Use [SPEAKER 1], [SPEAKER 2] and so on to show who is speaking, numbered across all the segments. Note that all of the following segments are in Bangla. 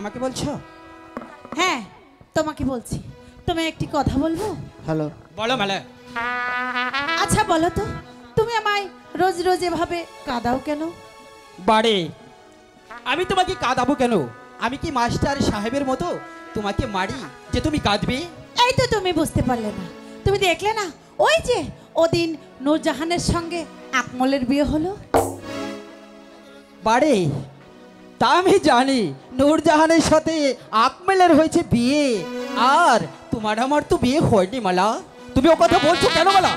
[SPEAKER 1] আমাকে বলছো?
[SPEAKER 2] হ্যাঁ তোমাকে বলছি। তুমি একটি কথা বলবো?
[SPEAKER 1] হ্যালো, বলো মালা।
[SPEAKER 2] আচ্ছা বলো তো, তুমি আমায় রোজ রোজ এভাবে কাঁদাও কেন?
[SPEAKER 1] বাড়ে, আমি তোমাকে কাঁদাবো কেন? আমি কি মাস্টার সাহেবের মতো তোমাকে মারি যে তুমি কাঁদবে?
[SPEAKER 2] এই তো তুমি বুঝতে পারলে না। তুমি দেখলে না ওই যে ওদিন নূরজাহানের সঙ্গে আকমলের বিয়ে হলো?
[SPEAKER 1] বাড়ে, তা আমি জানি নূরজাহানের সাথে আকমলের হয়েছে বিয়ে, আর তোমার আমার তো বিয়ে হয়নি মালা। তুমি ও কথা বলছো কেন মালা?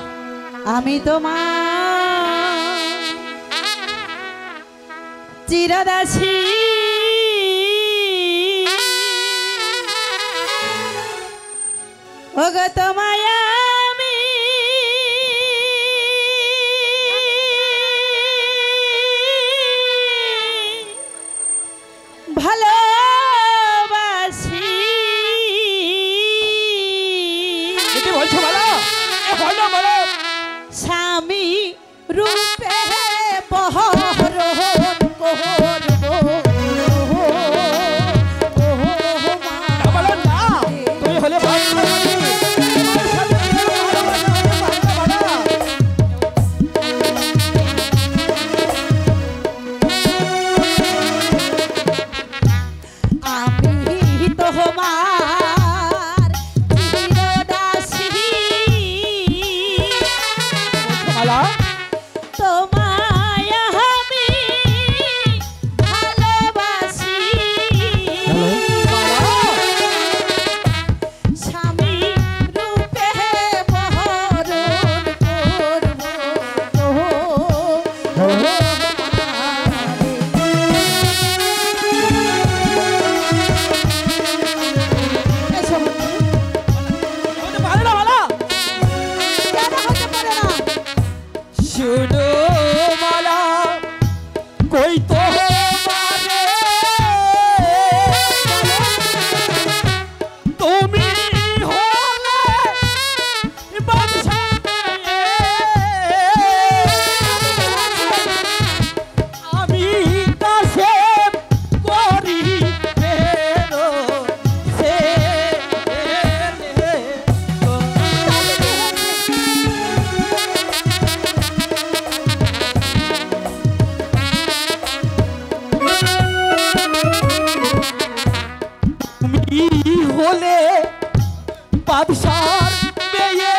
[SPEAKER 2] আমি তোমার চিরদাসী, ওগো তোমায় আমি ভালোবাসি।
[SPEAKER 1] কি বলছো মালা? বলো বলো।
[SPEAKER 2] স্বামী রূপে বহরণ করবো
[SPEAKER 1] তুমি হলে
[SPEAKER 2] আমি তোমার চিরদাসী,
[SPEAKER 1] মালা
[SPEAKER 2] তোমায় আমি ভালোবাসি। স্বামী রূপে বহরণ করবো
[SPEAKER 1] শুনো মালা, কই তো তুমি হলে বাদশা, আমি কাছে করি হলে বাদশার মেয়ে,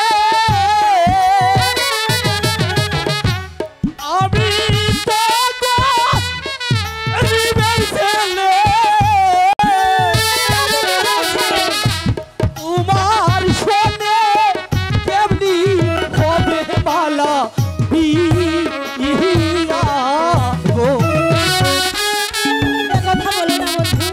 [SPEAKER 1] আমি তো গরিবের ছেলে, তোমার শোনে কেমনি হবে মালা বিয়া গো।
[SPEAKER 2] কথা বলো না বন্ধু।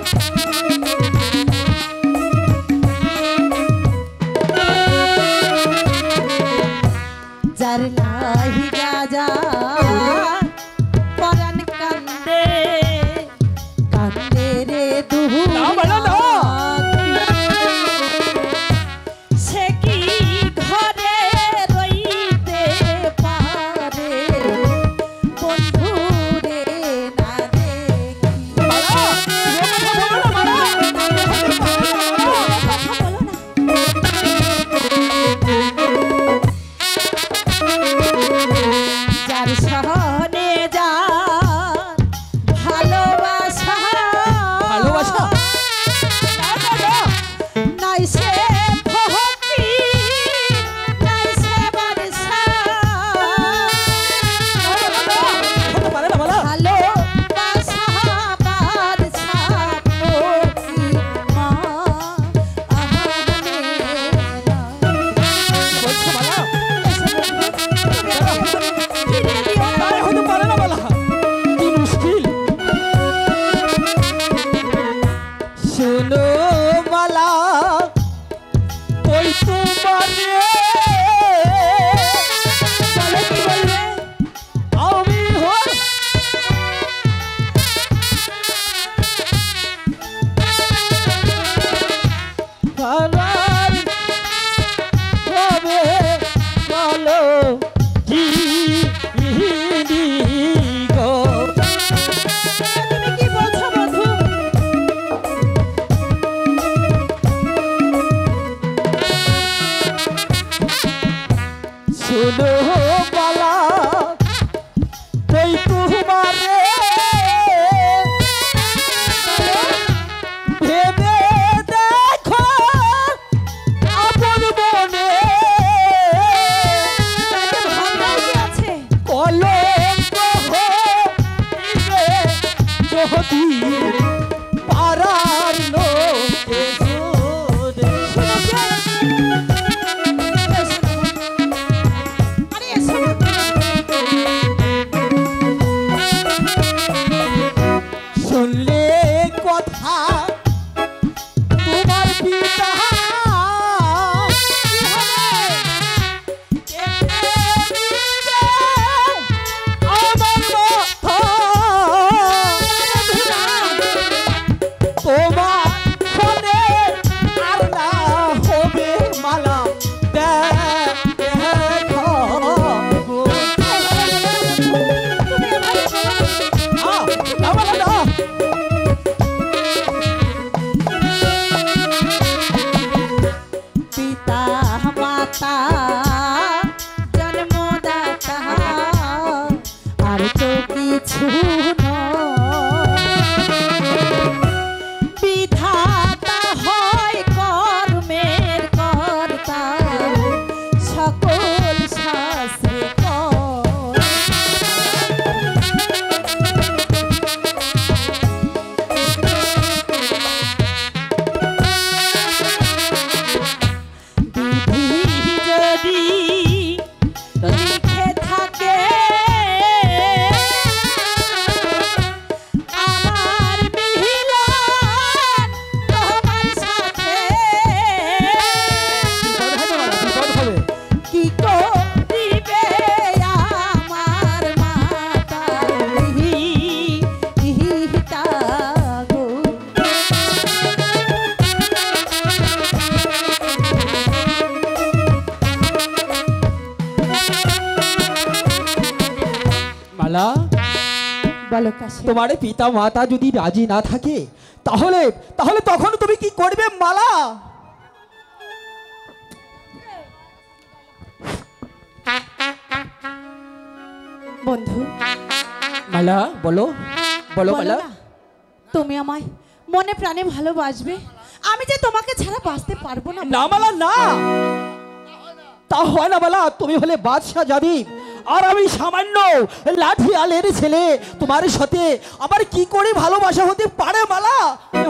[SPEAKER 2] বলো কাশি।
[SPEAKER 1] তোমার পিতা মাতা যদি রাজি না থাকে তাহলে তাহলে তখন তুমি কি করবে মালা?
[SPEAKER 2] বন্ধু
[SPEAKER 1] মালা বলো, বলো
[SPEAKER 2] বলো
[SPEAKER 1] মালা।
[SPEAKER 2] না, তুমি আমায় মনে প্রাণে ভালোবাসবে, আমি যে তোমাকে ছাড়া বাঁচতে পারবো না।
[SPEAKER 1] না মালা না, তা হয় না মালা। তুমি হলে বাদশাহ জাদি আর আমি সামান্য লাঠি আলের ছেলে। তোমার সাথে আমার কি করে ভালোবাসা হতে পারে মালা?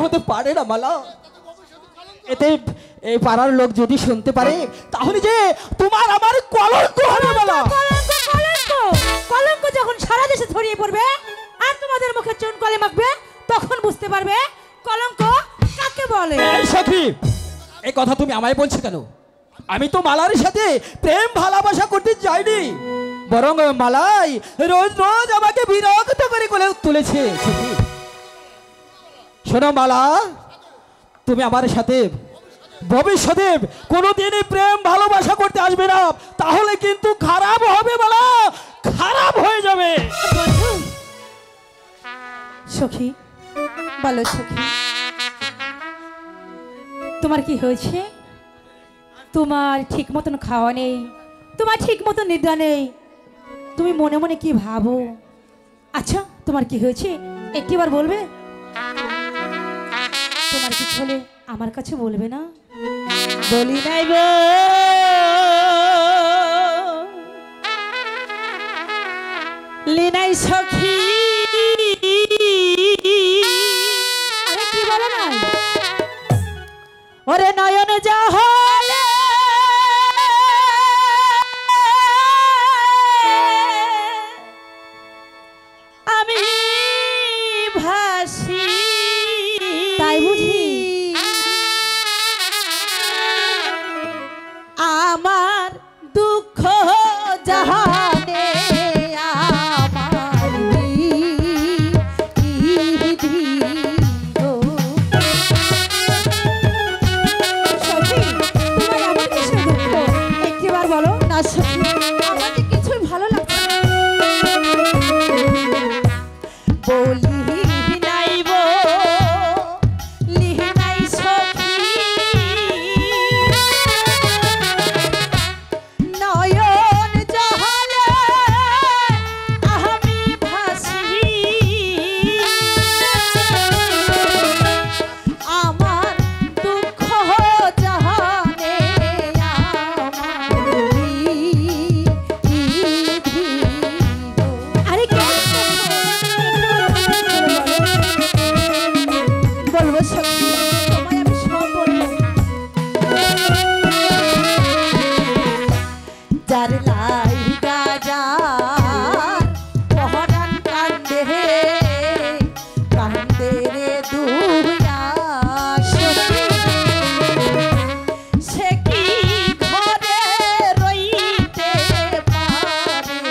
[SPEAKER 1] হতে পারে না মালা। এতে এই পাড়ার লোক যদি শুনতে পারে তাহলে যে তোমার আমার কলঙ্ক হবে মালা।
[SPEAKER 2] কলঙ্ক, কলঙ্ক, কলঙ্ক যখন সারা দেশে ছড়িয়ে পড়বে আর তোমাদের মুখে চুন কলে মাখবে তখন বুঝতে পারবে কলঙ্ক কাকে বলে।
[SPEAKER 1] এই সখী, এই কথা তুমি আমায় বলছো কেন? আমি তো মালার সাথে প্রেম ভালোবাসা করতে যাইনি, বরং মালাই রোজ রোজ আমাকে বিরক্ত করে কোলে তুলেছে। সখী শোনো মালা, তুমি আমার সাথে ভবিষ্যতে কোনোদিনই প্রেম ভালোবাসা করতে আসবে না, তাহলে কিন্তু খারাপ হবে মালা, খারাপ হয়ে যাবে।
[SPEAKER 2] বন্ধু সখী বলো সখী, তোমার কি হয়েছে? তোমার ঠিক মতন খাওয়া নেই, তোমার ঠিক মতন নিদ্রা নেই, তুমি মনে মনে কি ভাবো? আচ্ছা তোমার কি হয়েছে একটিবার বলবে? তোমার কিছু হলে আমার কাছে বলবে না? বলি নাই গো লিনাই সখী। আরে কি বলো না? ওরে নয়ন যাহলে আমি ভাসি, তাই বুঝি আমার দুঃখ জাহানে আমার গো। সখী, তোমার এমন কিসের দুঃখ? একটিবার বলো না সখী, আমার যে কিছুই ভালো লাগছে না। বলি নাইব লিহিনাই সখী, নয়ন জহলে আমি ভাসি, আমার দুঃখ জাহানে আরে বলবো সখী, তোমায় আমি সব বলবো। যার লাই গাজার পহরান কান্দে কান্দে রে দুয়া সখী, সে কি ঘরে রইতে পারে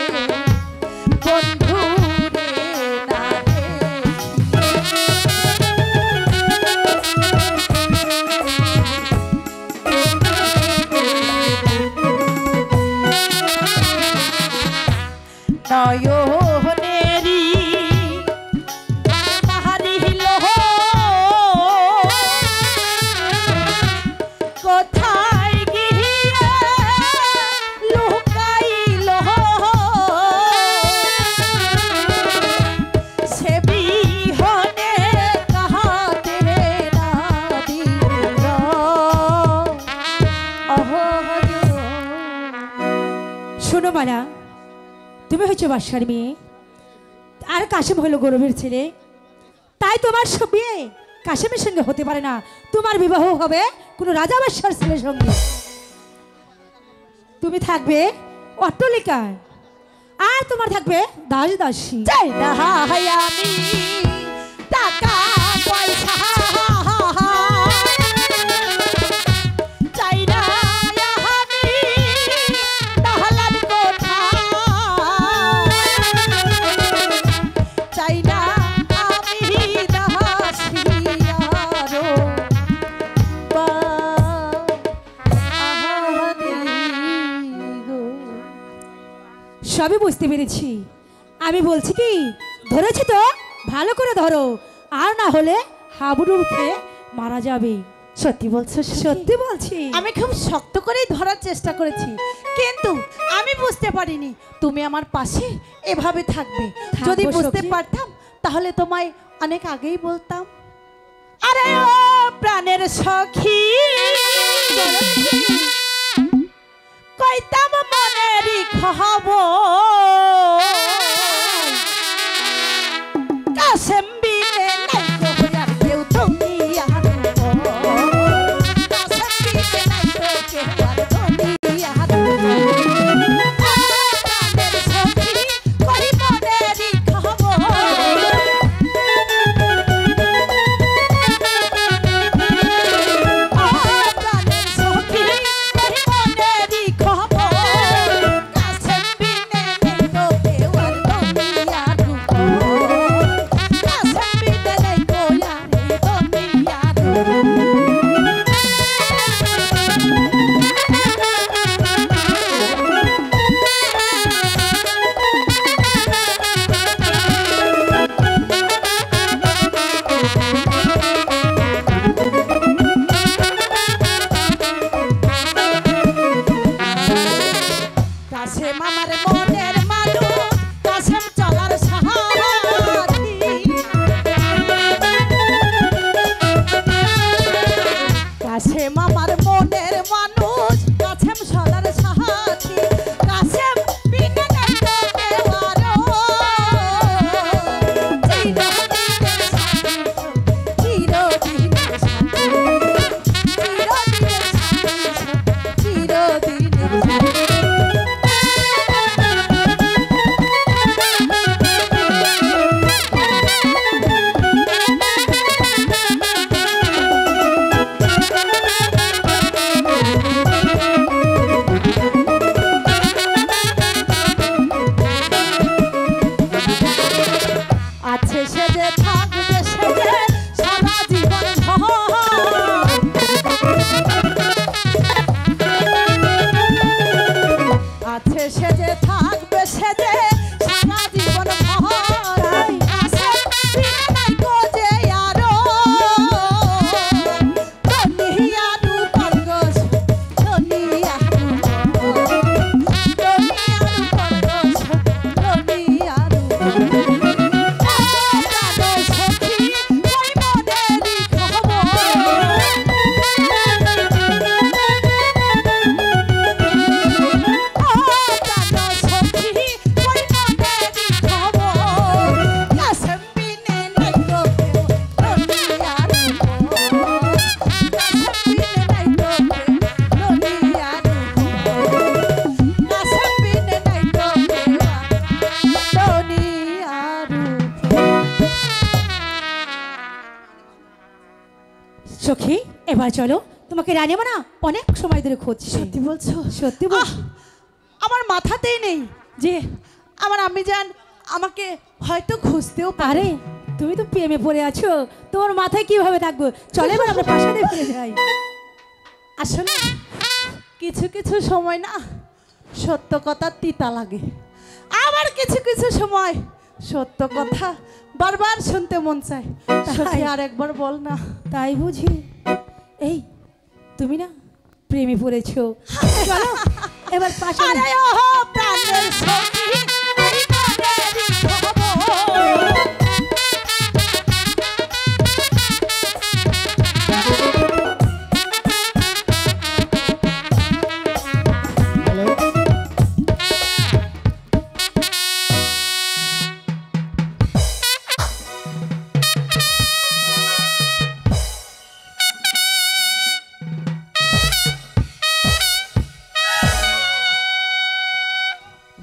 [SPEAKER 2] বন্ধু রে না নয়নেরি তাহারিল কোথায় গিয়ে লুকাইল সে বিহনে কাহাতে না দিল শোনো মারা, তুমি হচ্ছে বাদশার মেয়ে আর কাশেম হলো গৌরবের ছেলে, তাই তোমার সব বিয়ে কাশেমের সঙ্গে হতে পারে না, তোমার বিবাহ হবে কোনো রাজা বাদশার ছেলের সঙ্গে। তুমি থাকবে অট্টালিকায় আর তোমার থাকবে দাস দাসী। চাই না হাই আমি টাকা পয়সা, চাই না আমি দালান কোঠা, চাই না আমি দাসী আরো সবই বুঝতে পেরেছি। আমি বলছি কি ধরেছি তো, ভালো করে ধরো, আর না হলে হাবুডুবু খেয়ে মারা যাবে।
[SPEAKER 3] সত্যি বলছো সখী?
[SPEAKER 2] সত্যি বলছি।
[SPEAKER 3] আমি খুব শক্ত করেই ধরার চেষ্টা করেছি, কিন্তু আমি বুঝতে পারিনি তুমি আমার পাশে এভাবে থাকবে।
[SPEAKER 2] থাকবো
[SPEAKER 3] যদি বুঝতে
[SPEAKER 2] সখী।
[SPEAKER 3] পারতাম তাহলে তোমায় অনেক আগেই বলতাম। আরে ও প্রাণের সখী, কইতাম মনেরই খবর, কাশেম বিনে নাই গো আর কেউ দুনিয়ার উপর, কাশেম বিনে নাই গো কেউ আর দুনিয়ার উপর। প্রাণের সখী, কই মনেরই খবর, প্রাণের সখী, কই মনেরই খবর, কাশেম বিনে নাই গো কেউ আর দুনিয়ার উপর, কাশেম বিনে নাই গো আর দুনিয়ার উপর। কাশেম আমার মনের মানুষ, কাশেম চলার সাহায্যী, কাশেম আমার মনের মানুষ, কাশেম চলার সাহায্যী, কাশেম বিনে নাই তো কেউ আরো, চিরদিনের সাথী, চিরদিনের সাথী, চিরদিনের সাথী, চিরদিনের সাথী। আছে সে যে থাকবে সে যে সারা জীবন ভর, আছে সে যে থাকবে সে যে সারা জীবন ভর, আছে বিনে নাই গো যে আরো, দুনিয়ার উপর গো, দুনিয়ার উপর, দুনিয়ার উপর গো, দুনিয়ার উপর। প্রাণের সখী, কই মনেরই খবর, প্রাণের সখী, কই মনেরই খবর, কাশেম বিনে নাই গো কেউ দুনিয়ার উপর, কাশেম বিনে নাই গো কেউ দুনিয়ার উপর, কাশেম বিনে নাই গো কেউ দুনিয়ার উপর।
[SPEAKER 2] সখী, এবার চলো, তোমাকে রানিমা না অনেক সময় ধরে খুঁজছে।
[SPEAKER 3] সত্যি বলছো?
[SPEAKER 2] সত্যি বল।
[SPEAKER 3] আহ, আমার মাথাতেই নেই যে আমার আম্মি জান আমাকে হয়তো খুঁজতেও পারে।
[SPEAKER 2] আরে তুমি তো প্রেমে পড়ে আছো, তোমার মাথায় কিভাবে থাকবো? চলে এবার আমরা প্রাসাদে ফিরে যাই।
[SPEAKER 3] আসলে কিছু কিছু সময় না সত্য কথা তিতা লাগে, আবার কিছু কিছু সময় সত্য কথা বারবার শুনতে মন চায়। সত্যি আর একবার বল না।
[SPEAKER 2] তাই বুঝি? এই তুমি না প্রেমে পড়েছো, চলো এবার প্রাসাদে।
[SPEAKER 3] আরে ওহো প্রাণের সখী, এই মনেরই খবর,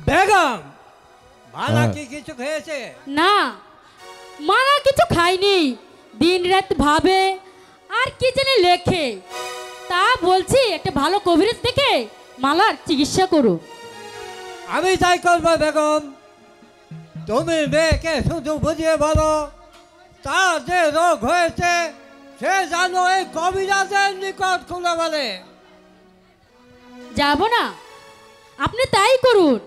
[SPEAKER 1] বেগম, মালা কি কিছু খেয়েছে?
[SPEAKER 4] না, মালা কিছু খাইনি, দিন রাত ভাবে আর কি জানি লেখে। তা বলছি একটা ভালো কবিরাজ দেখে মালার চিকিৎসা করো।
[SPEAKER 1] আমি তাই করবো বেগম। তুমি মেয়েকে শুধু বুঝিয়ে বলো, তার যে রোগ হয়েছে সে জানো এই কবিরাজের নিকট খুলে বলে।
[SPEAKER 4] যাব না, আপনি তাই করুন।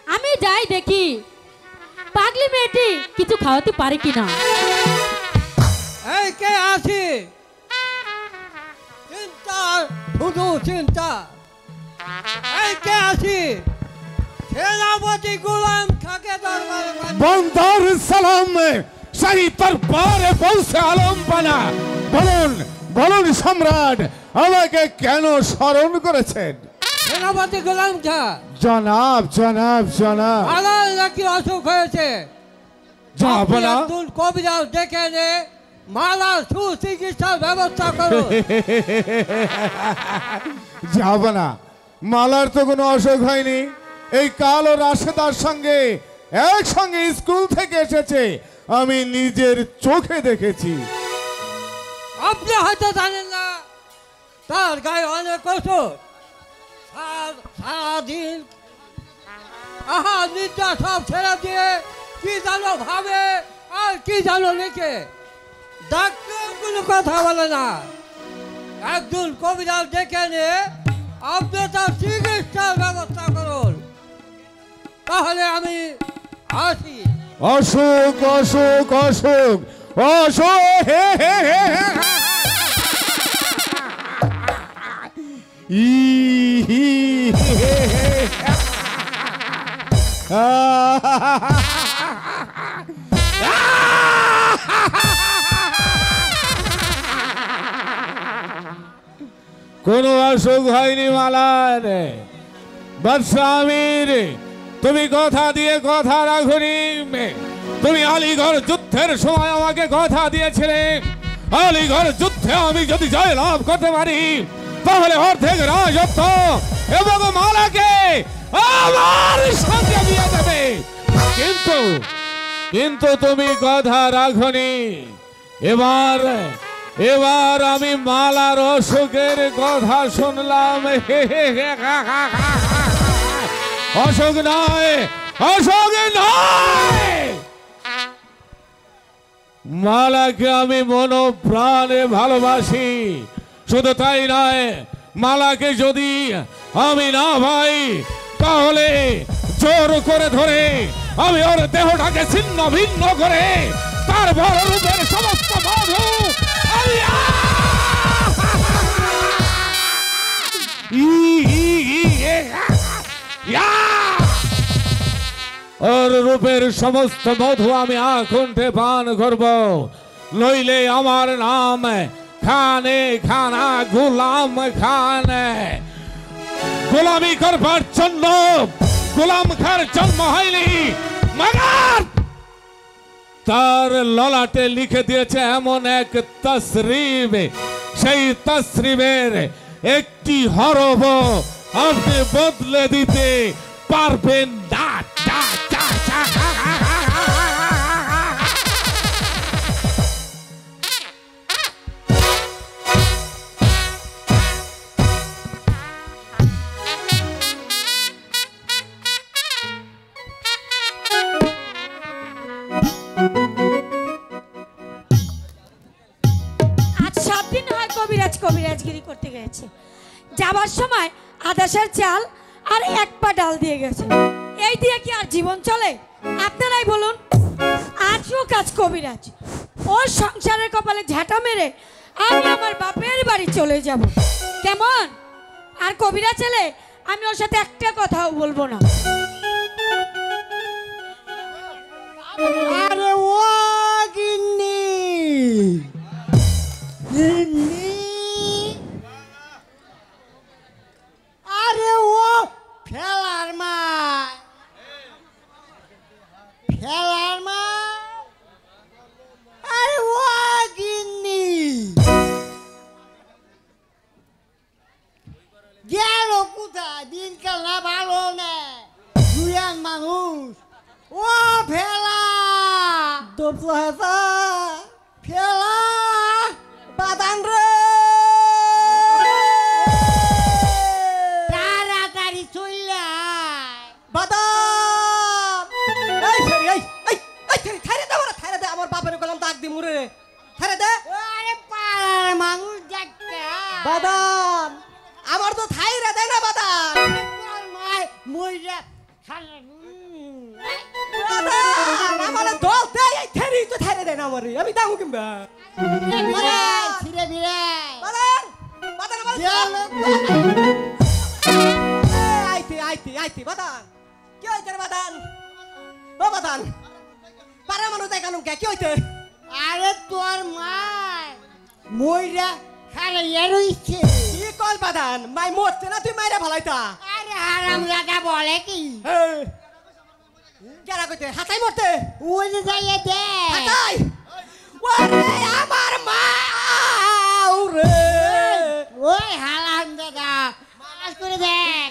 [SPEAKER 4] আমি যাই দেখি পাগলি মেয়েটি কিছু খাওয়াতে পারে কিনা।
[SPEAKER 5] এই কে আছি? চিন্তা, শুধু চিন্তা। এই কে আছি? সেনাপতি গোলাম খাকে দরবারে পাঠাই।
[SPEAKER 6] बंदर सलाम में शाही दरबारे পৌঁছে আলম পানা। বলুন বলুন সম্রাট, আমাকে কেন স্মরণ করেছেন?
[SPEAKER 5] সেনাপতি গোলাম খা,
[SPEAKER 6] জনাব জনাব জনাব
[SPEAKER 5] মালার নাকি অসুখ হয়েছে।
[SPEAKER 6] যাব
[SPEAKER 5] আপনি
[SPEAKER 6] না।
[SPEAKER 5] একজন কবিরাজ ডেকে এনে মালার সুচিকিৎসার ব্যবস্থা করুন।
[SPEAKER 6] যাব না, মালার তো কোনো অসুখ হয়নি। এই কাল ও রাশেদার সঙ্গে একসঙ্গে স্কুল থেকে এসেছে, আমি নিজের চোখে দেখেছি।
[SPEAKER 5] আপনি হয়তো জানেন না, তার গায়ে অনেক ওষুধ। সারাদিন নিদ্রা সব ছেড়ে দিয়ে কি যেন ভাবে আর কি যেন লিখে, ডাক্তার কোনো কথা বলে না। একজন কবিরাজ ডেকে এনে আপনি তার চিকিৎসার ব্যবস্থা করুন, তাহলে আমি আসি।
[SPEAKER 6] অসুখ অসুখ অসুখ অসুখ হে হে হে হে। ই হি হে হে। কোনো অসুখ হয়নি মালার। বাদশা আমির, তুমি কথা দিয়ে কথা রাখনি। তুমি আলীগড় যুদ্ধের সময় আমাকে কথা দিয়েছিলে, আলীগড় যুদ্ধে আমি যদি জয় লাভ করতে পারি তাহলে অর্ধেক রাজত্ব এবং মালাকে আমার সঙ্গে দিয়ে দেবে। কিন্তু কিন্তু তুমি কথা রাখনি। এবার এবার আমি মালার অসুখের কথা শুনলাম। অসুখ নয়, অসুখ নয়, মালাকে আমি মন প্রাণে ভালোবাসি। শুধু তাই নয়, মালাকে যদি আমি না পাই তাহলে জোর করে ধরে আমি ওর দেহটাকে ছিন্ন ভিন্ন করে তার বড় রূপের সমস্ত মধু আমি ওর রূপের সমস্ত মধু আমি আকুণ্ঠে পান করব, নইলে আমার নাম খানে খানা গোলাম খান। গোলামি করবার জন্য গোলাম খার জন্ম হয়নি, মগর তার ললাটে লিখে দিয়েছে এমন এক তসরিব, সেই তসরিবের একটি হরফ আপনি বদলে দিতে পারবেন না।
[SPEAKER 2] আজ 7 দিন হয় কবিরাজগিরি করতে গেছে। যাবার সময় আদাসের চাল আর 1 পা ডাল দিয়ে গেছে। এই দিয়ে কি আর জীবন চলে? আপনারাই বলুন। আজও কাজ কবিরাজ, ওর সংসারের কপালে ঝাঁটা মেরে আমি আমার বাপের বাড়ি চলে যাব। কেমন? আর কবিরাজ ছেলে, আমি ওর সাথে একটা কথাও বলবো না।
[SPEAKER 5] আরে ও গিন্নি, গিন্নি, আরে ও ফেলার মা, ফেলার মা, আরে ও গিন্নি গেল কোথায়? দিনকাল না ভালো না, দুয়ান মানুষ। ও ফেলা ফেলা বাদান রে, তাড়াতাড়ি চললা বাদাম। আমার বাপের গেলাম দাগ দি মুরে রে, থারে দে। আরে পাড়ার মানুষ দেখতে বাদাম, আমার তো থাই রে, দেয় না বাদাম। মই
[SPEAKER 1] আমার দল দেয় এই থেরি তো থেরে দেয় না আমারে আমি দামু কিংবা
[SPEAKER 7] ছিড়ে বিড়ে
[SPEAKER 1] বাদান বাদান আমার আইতে আইতে আইতে বাদান কি হইতে রে বাদান ও বাদান পারা মানুষ দেখানো কি হইতে
[SPEAKER 7] আরে তোর মা মইরা খালে এর ইচ্ছে
[SPEAKER 1] কি কল বাদান মাই মরতে না তুই মাইরা ভালাইতা
[SPEAKER 7] আরে হারাম দাদা বলে কি
[SPEAKER 1] কেরা কইতে হাতাই মরতে
[SPEAKER 7] ওই যে যাইয়ে দে
[SPEAKER 1] হাতাই ওরে আমার মা রে
[SPEAKER 7] ওই হারাম দাদা মাস করে দেখ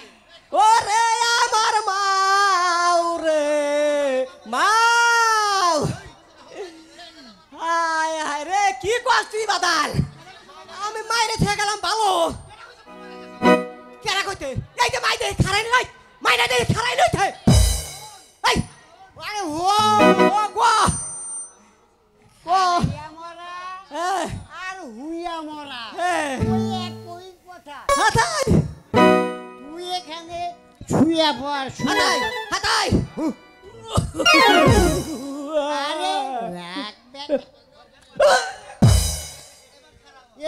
[SPEAKER 1] ওরে আমার মা রে মাও হায় হায় রে কি কষ্ট তুই বাদাল আমি মাইরে থেকে গেলাম ভালো কেরা কইতে এই যে মাই দে খারাই নাই মাইনা দে খারাই নাই থে এই
[SPEAKER 7] আরে
[SPEAKER 1] ও গো ও
[SPEAKER 7] মরা
[SPEAKER 1] এ
[SPEAKER 7] আর হুইয়া মরা
[SPEAKER 1] এ
[SPEAKER 7] ওই একই কথা
[SPEAKER 1] হাতাই
[SPEAKER 7] তুই এখানে শুয়ে পড়
[SPEAKER 1] হাতাই হাতাই
[SPEAKER 7] আরে রাখ দেখ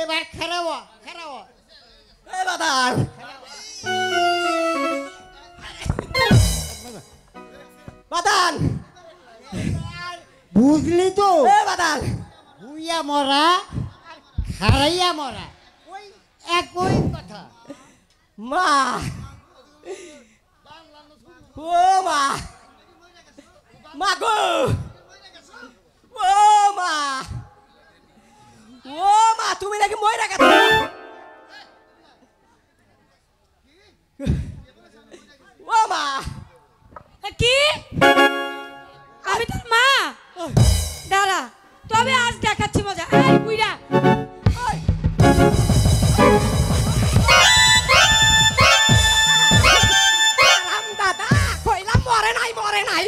[SPEAKER 7] এবার খারাপ খারাপ
[SPEAKER 1] এ বাদাল বাদাল
[SPEAKER 7] বুঝলি তো
[SPEAKER 1] এ বাদাল
[SPEAKER 7] হুইয়া মরা খারাইয়া মরা ওই একই কথা
[SPEAKER 1] মা ও মা মা গো ও মা ও মা তুমি নাকি মইরা গেছো ও মা
[SPEAKER 2] কি আমি তোর মা দাঁড়া তবে আজ দেখাচ্ছি মজা এই বুইড়া
[SPEAKER 1] রাম দাদা কইলাম মরে নাই মরে নাই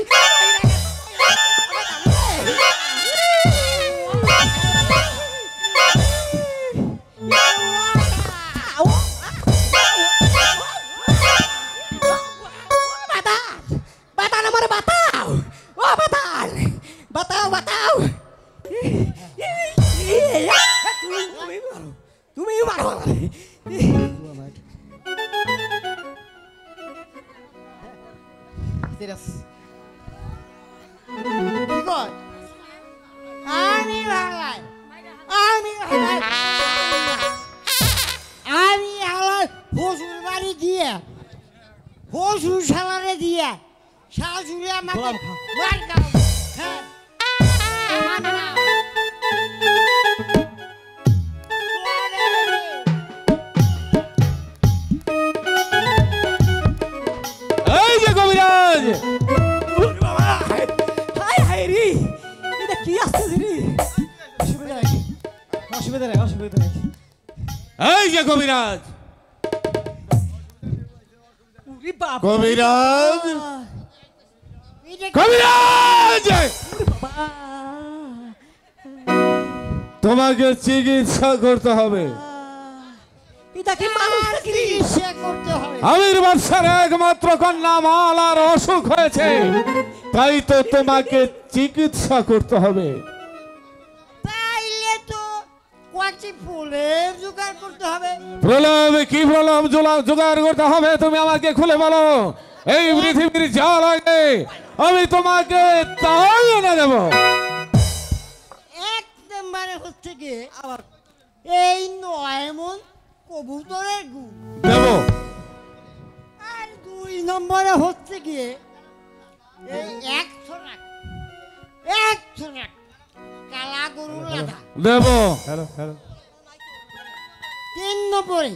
[SPEAKER 1] বাতান আমার বাতাও ও বাতান বাতাও বাতাও তুমি মারো
[SPEAKER 7] কি কর আমি হালাই আমি হালাই আমি হালাই শ্বশুর বাড়ি দিয়ে শ্বশুর শালারে দিয়ে শাশুড়ি আমাকে মার খাও হ্যাঁ মার খাও।
[SPEAKER 6] এই যে কবিরাজ
[SPEAKER 1] হাই হাই রে এটা কি আসছে রে অসুবিধা নাই অসুবিধা নাই অসুবিধা নাই
[SPEAKER 6] এই যে কবিরাজ
[SPEAKER 1] উরি বাপ
[SPEAKER 6] কবিরাজ
[SPEAKER 7] এটা
[SPEAKER 6] কবিরাজ তোমাকে চিকিৎসা করতে হবে
[SPEAKER 1] এটা কি মানুষ নাকি রে?
[SPEAKER 7] চিকিৎসা করতে হবে
[SPEAKER 6] আমির বাদশার একমাত্র কন্যা মালার অসুখ হয়েছে তাই তো তোমাকে চিকিৎসা করতে হবে
[SPEAKER 7] তাইলে তো কয়েকটি ফুলের জোগাড় করতে হবে
[SPEAKER 6] প্রলোভ কি প্রলোভ জোগাড় করতে হবে তুমি আমাকে খুলে বলো এই পৃথিবীর যা লাগে আমি তোমাকে তাই এনে দেব
[SPEAKER 7] এক নম্বরে হচ্ছে গিয়ে আবার এই 9 মণ কবুতরের গু
[SPEAKER 6] দেব
[SPEAKER 7] আর 2 নম্বরে হচ্ছে গিয়ে এই 100 টাকা কালা গরুর লাঠা
[SPEAKER 6] দেব
[SPEAKER 7] 3 নম্বরে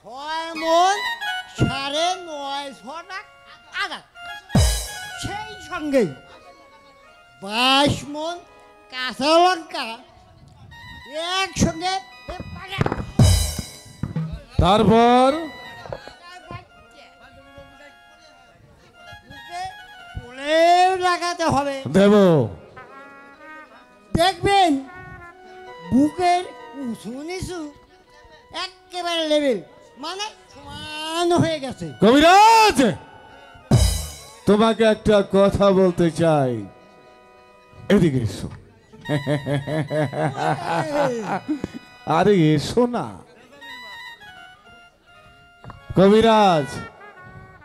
[SPEAKER 7] 6 মণ 950 টাকা আদা সেই সঙ্গে 22 মণ কাঁচা লঙ্কা একসঙ্গে
[SPEAKER 6] তারপর
[SPEAKER 7] ফুলের লাগাতে হবে
[SPEAKER 6] দেব
[SPEAKER 7] দেখবেন বুকের উঁচু নিচু একেবারে লেভেল মানে সমান হয়ে গেছে
[SPEAKER 6] কবিরাজ তোমাকে একটা কথা বলতে চাই, এদিকে এসো। আরে এসো না। কবিরাজ,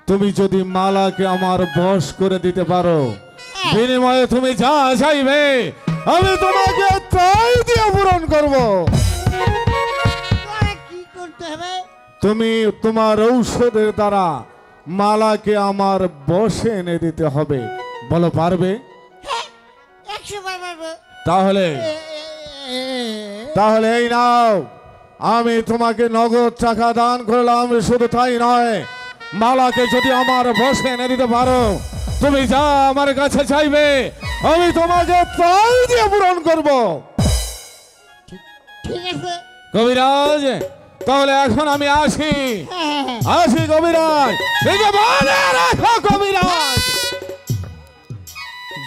[SPEAKER 6] তুমি যদি মালাকে আমার বশ করে দিতে পারো, বিনিময়ে তুমি যা চাইবে আমি তোমাকে তাই দিয়ে পূরণ করব।
[SPEAKER 7] তোরা কি করতে হবে?
[SPEAKER 6] তুমি তোমার ঔষধের দ্বারা মালাকে আমার বশে এনে দিতে হবে। বলো পারবে?
[SPEAKER 7] 100 বার পারবো।
[SPEAKER 6] তাহলে তাহলে এই নাও, আমি তোমাকে নগদ টাকা দান করলাম। শুধু তাই নয়, মালাকে যদি আমার বশে এনে দিতে পারো, তুমি যা আমার কাছে চাইবে আমি তোমাকে তাই দিয়ে পূরণ করব।
[SPEAKER 7] ঠিক আছে।
[SPEAKER 6] কবিরাজ, তাহলে এখন আমি আসি। আসি কবিরাজ। এই যে মনে রাখো কবিরাজ,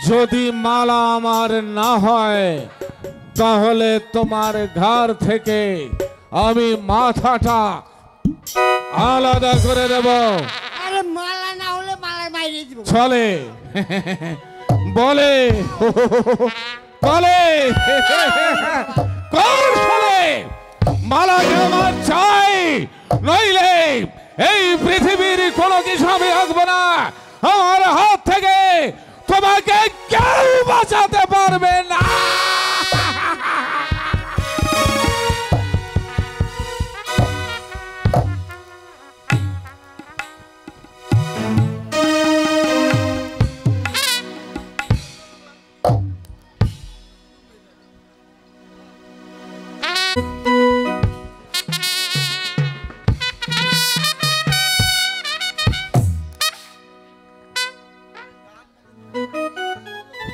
[SPEAKER 6] যদি মালা আমার না হয় তাহলে তোমার ঘর থেকে আমি মাথাটা আলাদা করে দেব।
[SPEAKER 7] আরে মালা না হলে মালা মাইরে দিব।
[SPEAKER 6] চলে বলে বলে কোন চলে মালাকে আমার চাই, নইলে এই পৃথিবীর কোনো কিছু আমি রাখবো না। আমার হাত থেকে তোমাকে কেউ বাঁচাতে পারবে না।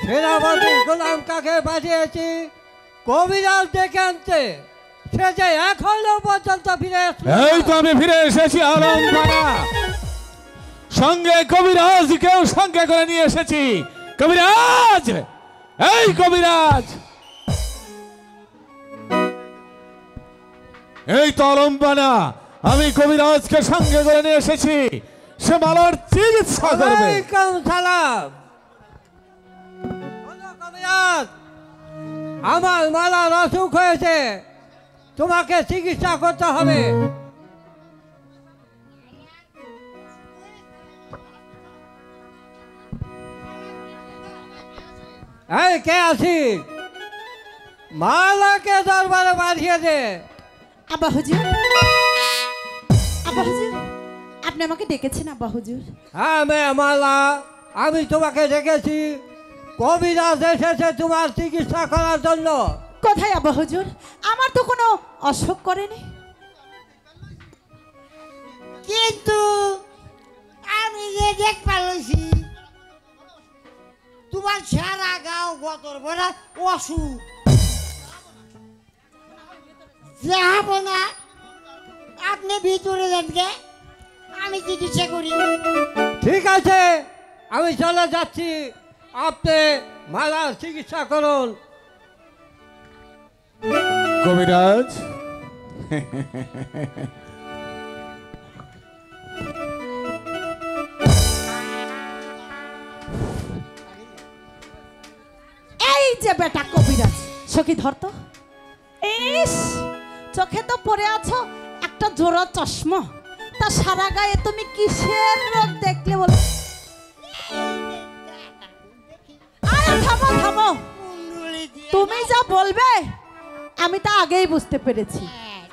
[SPEAKER 5] সেনাপতি গোলাম কাকে পাঠিয়েছি কবিরাজ ডেকে আনতে, সে যে এখনো পর্যন্ত ফিরে আসলো না।
[SPEAKER 6] এই তো আমি ফিরে এসেছি আলমপাড়া, সঙ্গে কবিরাজকেও সঙ্গে করে নিয়ে এসেছি। কবিরাজ, এই কবিরাজ, এই তো আলমপাড়া, আমি কবিরাজকে সঙ্গে করে নিয়ে এসেছি। সে মালার চিকিৎসা করবে।
[SPEAKER 5] ওয়ালাইকুম সালাম। বলো কবিরাজ, আমার মালার অসুখ হয়েছে, তোমাকে চিকিৎসা করতে হবে। এই কে আছিস? মালাকে দরবারে পাঠিয়ে দে।
[SPEAKER 2] আব্বা হুজুর, আব্বা হুজুর, আপনি আমাকে ডেকেছেন আব্বা হুজুর?
[SPEAKER 5] হ্যাঁ মেয়ে মালা, আমি তোমাকে ডেকেছি। কবিরাজ এসেছে তোমার চিকিৎসা করার জন্য।
[SPEAKER 2] কোথায় আব্বা হুজুর? আমার তো কোনো অসুখ করেনি।
[SPEAKER 7] কিন্তু আমি যে দেখ পারছি তোমার সারা গাঁও গতর ভরা অসুখ। যাব না, আপনি ভিতরে যান গে, আমি চিকিৎসা করি।
[SPEAKER 5] ঠিক আছে, আমি চলে যাচ্ছি, আপনি মালার চিকিৎসা করুন।
[SPEAKER 6] কবিরাজ,
[SPEAKER 2] এই যে বেটা কবিরাজ, সখী ধরতো। ইস, চোখে তো পরে আছো একটা জোড়া চশমা, তা সারা গায়ে তুমি কিসের রোগ দেখলে বলো? আরে থামো থামো, তুমি যা বলবে আমি তা আগেই বুঝতে পেরেছি।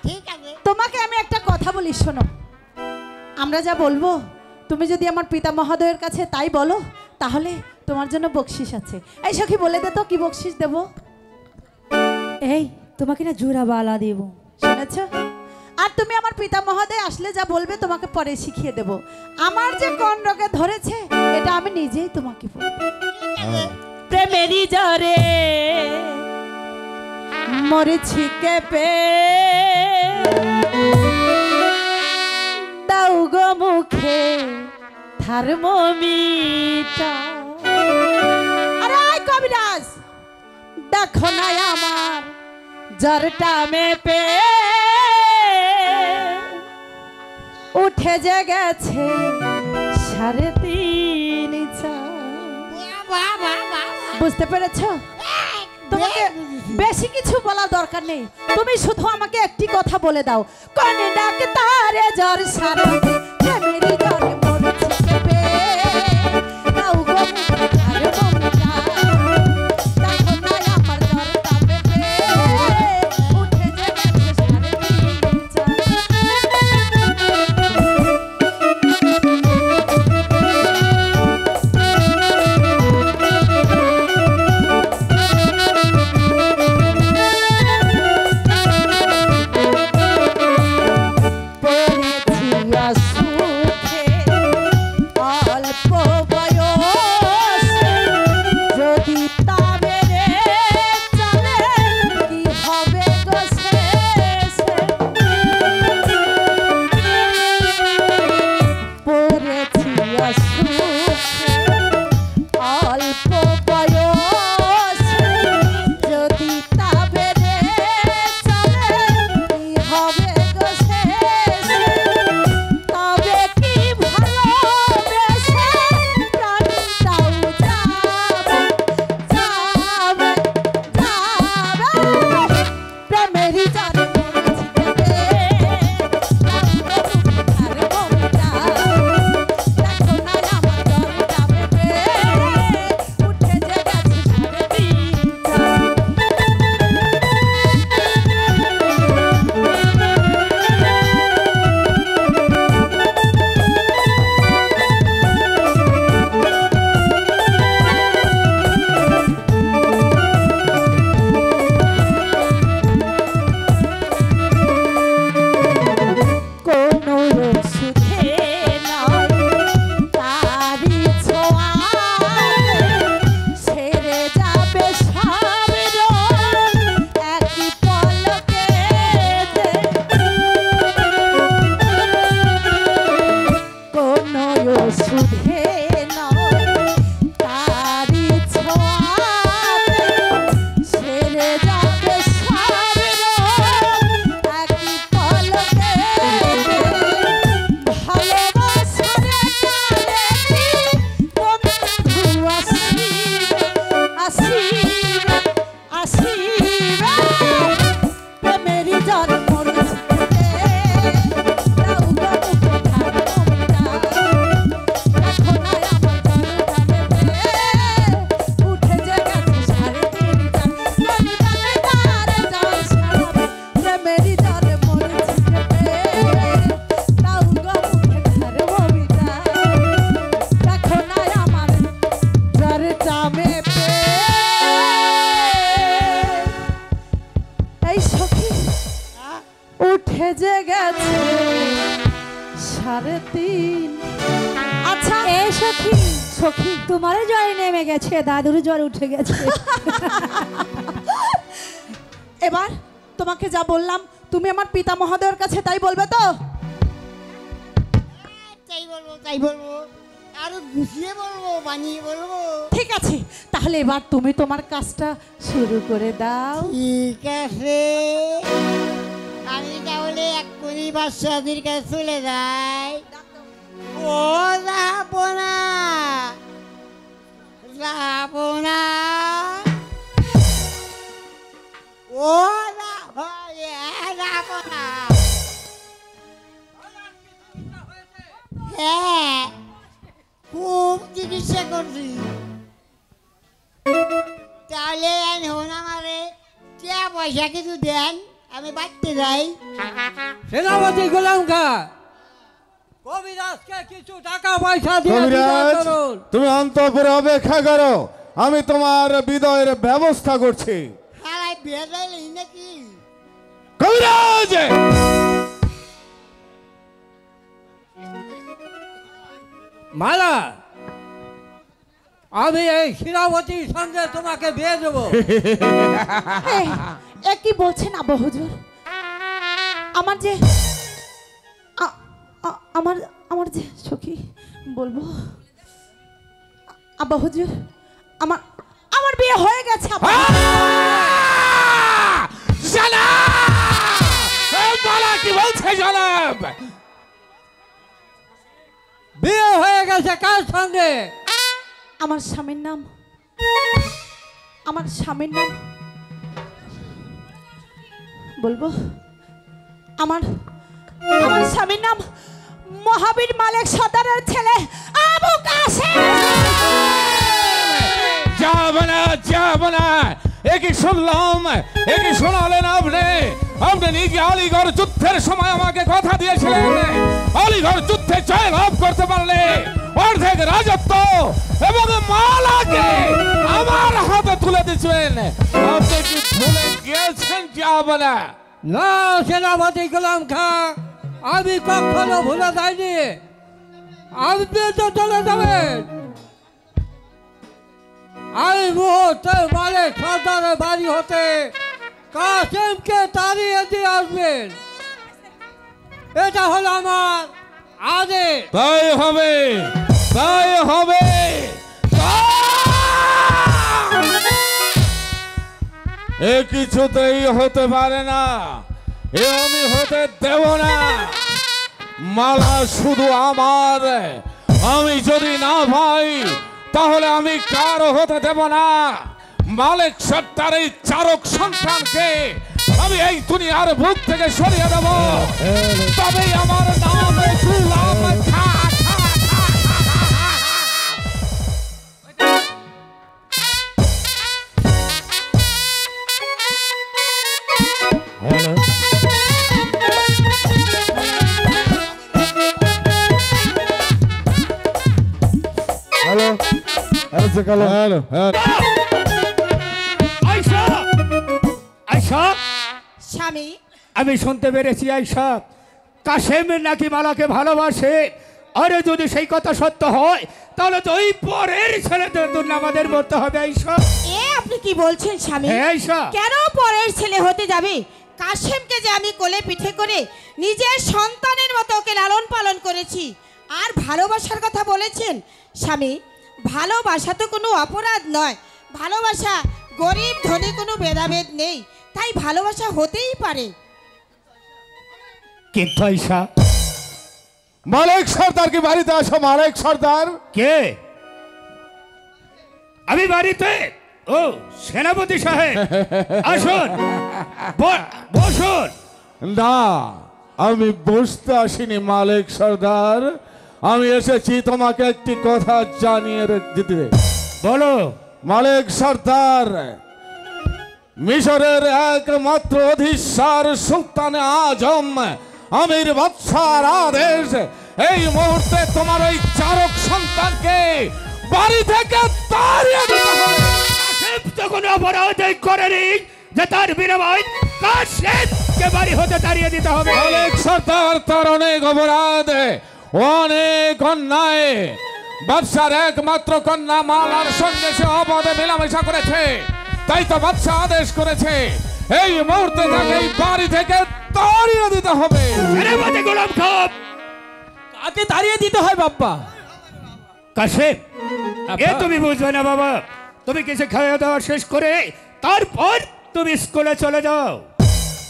[SPEAKER 7] ঠিক আছে।
[SPEAKER 2] তোমাকে আমি একটা কথা বলি, শোনো। আমরা যা বলবো তুমি যদি আমার পিতা মহোদয়ের কাছে তাই বলো, তাহলে তোমার জন্য বকশিস আছে। এই সখী বলে দে তো কি বকশিস দেব? এই তোমাকে না জোড়া বালা দেব, শুনেছ? আর তুমি আমার পিতা মহোদয় আসলে যা বলবে তোমাকে পরে শিখিয়ে দেব। আমার যে কোন রোগে ধরেছে এটা আমি নিজেই তোমাকে বলবো। প্রেমেরই জ্বরে মরেছি কেঁপে, দাও গো মুখে থার্মোমিটার। আরে কবিরাজ, দেখো না আমার জ্বরটা মেপে উঠে যে গেছে 3.5
[SPEAKER 3] বুঝতে পেরেছো? তোমাকে বেশি কিছু বলা দরকার নেই, তুমি শুধু আমাকে একটি কথা বলে দাও, কোন ডাক তারে জ্বর সারাতে প্রেমেরই জ্বরে মরছি কেঁপে। দাও গো মুখে ধারে মমতা, দেখো না আমার জ্বরটা পেটে, উঠে যে গেছে সাড়ে তিন চার। ভেজে গেছে সাড়ে তিন।
[SPEAKER 2] আচ্ছা এ সখী, সখী তোমারও জ্বর নেমে গেছে, দাদুর জ্বর উঠে গেছে।
[SPEAKER 3] এবার তোমাকে যা বললাম তুমি আমার পিতা মহোদয়ের কাছে তাই বলবে তো?
[SPEAKER 7] তাই বলবো, তাই বলবো, আরো গুছিয়ে বলবো, বানিয়ে বলবো।
[SPEAKER 3] ঠিক আছে, তাহলে এবার তুমি তোমার কাজটা শুরু করে দাও।
[SPEAKER 7] ঠিক আছে, আমি তাহলে এক্ষুনি বাদশাহদের কাছে চলে যাই। ও যাবো না, যাবো না, ও যাবো না। হ্যাঁ, খুব চিকিৎসা করছি। তাহলে হন আমারে টিয়া পয়সা কিছু দেন, আমি বাড়তে যাই।
[SPEAKER 5] সেনাপতি গোলাম খা, কবিরাজকে কিছু টাকা পয়সা দিয়ে বিদায়
[SPEAKER 6] কবিরাজ,
[SPEAKER 5] করুন।
[SPEAKER 6] তুমি অন্তঃপুরে অপেক্ষা করো, আমি তোমার বিদায়ের ব্যবস্থা করছি।
[SPEAKER 7] হারাই বিয়ে যাইলি নাকি?
[SPEAKER 6] কবিরাজ,
[SPEAKER 5] মালা, আমি এই সেনাপতির সঙ্গে তোমাকে বিয়ে দেবো।
[SPEAKER 3] এ কি বলছেন আব্বা হুজুর? আমার যে আমার আমার যে সখী বলবো আব্বা হুজুর, আমার আমার বিয়ে হয়ে গেছে আব্বা।
[SPEAKER 6] মালা কি বলছে জনাব?
[SPEAKER 5] বিয়ে হয়ে গেছে কার সঙ্গে?
[SPEAKER 3] আমার স্বামীর নাম আমার স্বামীর নাম বলবো? আমার আমার স্বামীর নাম মহাবীর মালিক সর্দারের ছেলে আবু কাসেম।
[SPEAKER 6] যাবে না একই শুনলাম, একই শোনালেন আপনি। আপনি নিজে আলীগড় যুদ্ধের সময় আমাকে কথা দিয়েছিলেন, আলীগড় যুদ্ধে জয় লাভ করতে পারলে অর্ধেক রাজত্ব এবং মালাকে আমার হাতে তুলে দিচ্ছেন। আপনি কি ভুলে গিয়েছেন? যাবে না।
[SPEAKER 5] না সেনাপতি গোলাম খা, আমি কখনো ভুলে যাইনি। আপনি তো চলে যাবেন, এই মুহূর্তে মালিক সর্দারের বাড়ি হতে কাসেমকে তাড়িয়ে দিয়ে আসবেন। এটা হলো আমার আদেশ।
[SPEAKER 6] তাই হবে, তাই হবে। এ কিছুতেই হতে পারে না, এ আমি হতে দেব না। মালা শুধু আমার, আমি যদি না পাই তাহলে আমি কারো হতে দেব না। মালিক সর্দার এই চারক সন্তানকে আমি এই দুনিয়ার বুক থেকে সরিয়ে দেব, তবেই আমার নাম গোলাম খা। Hello, hello, hello, hello, hello.
[SPEAKER 1] Ayesha, Ayesha,
[SPEAKER 2] স্বামী,
[SPEAKER 1] আমি শুনতে পেরেছি আয়শা কাসেম নাকি মালাকে ভালোবাসে। আরে যদি সেই কথা সত্য হয় তাহলে তো ওই পরের ছেলেদের জন্য আমাদের মরতে হবে আয়শা।
[SPEAKER 2] এ আপনি কি বলছেন স্বামী?
[SPEAKER 1] হ্যাঁ আয়শা,
[SPEAKER 2] কেন পরের ছেলে হতে যাবে? কাসেমকে যে আমি কোলে পিঠে করে নিজের সন্তানের মতো ওকে লালন পালন করেছি। আর ভালোবাসার কথা বলেছেন স্বামী, ভালোবাসা তো কোনো অপরাধ নয়। ভালোবাসা গরিব ধনী কোনো ভেদাভেদ নেই, তাই ভালোবাসা হতেই পারে।
[SPEAKER 1] কিন্তু আয়শা,
[SPEAKER 6] মালিক সর্দার কি বাড়িতে আসো? মালিক সর্দার
[SPEAKER 1] কে? আমি বাড়িতে? ও সেনাপতি সাহেব, আসুন, বসুন।
[SPEAKER 6] না, আমি বসতে আসিনি মালিক সর্দার, আমি এসেছি তোমাকে একটি কথা জানিয়ে দিতে।
[SPEAKER 1] বলো।
[SPEAKER 6] মালিক সর্দার, মিশরের একমাত্র অধিশ্বর সুলতান আজম আমির বাদশার আদেশ এই মুহূর্তে তোমার ওই চারক সন্তানকে বাড়ি থেকে তাড়িয়ে দিতে হবে।
[SPEAKER 1] কাসেম তো কোনো অপরাধ করেনি যে তার বিনিময় কাসেমকে বাড়ি হতে তাড়িয়ে দিতে হবে।
[SPEAKER 6] মালিক সর্দার, তার অনেক অপরাধ, অনেক অন্যায়। বাদশার একমাত্র কন্যা মালার সঙ্গে সে অবাধে মেলামেশা করেছে, তাই তো বাদশা আদেশ করেছে এই মুহূর্তে তাকে এই বাড়ি থেকে তাড়িয়ে দিতে হবে।
[SPEAKER 1] সেনাপতি গোলাম খান,
[SPEAKER 8] কাকে তাড়িয়ে দিতে হয় বাপ্পা?
[SPEAKER 1] কাসেম, এ তুমি বুঝবে না বাবা। তুমি কিছু খাওয়া দাওয়া শেষ করে তারপর তুমি স্কুলে চলে যাও।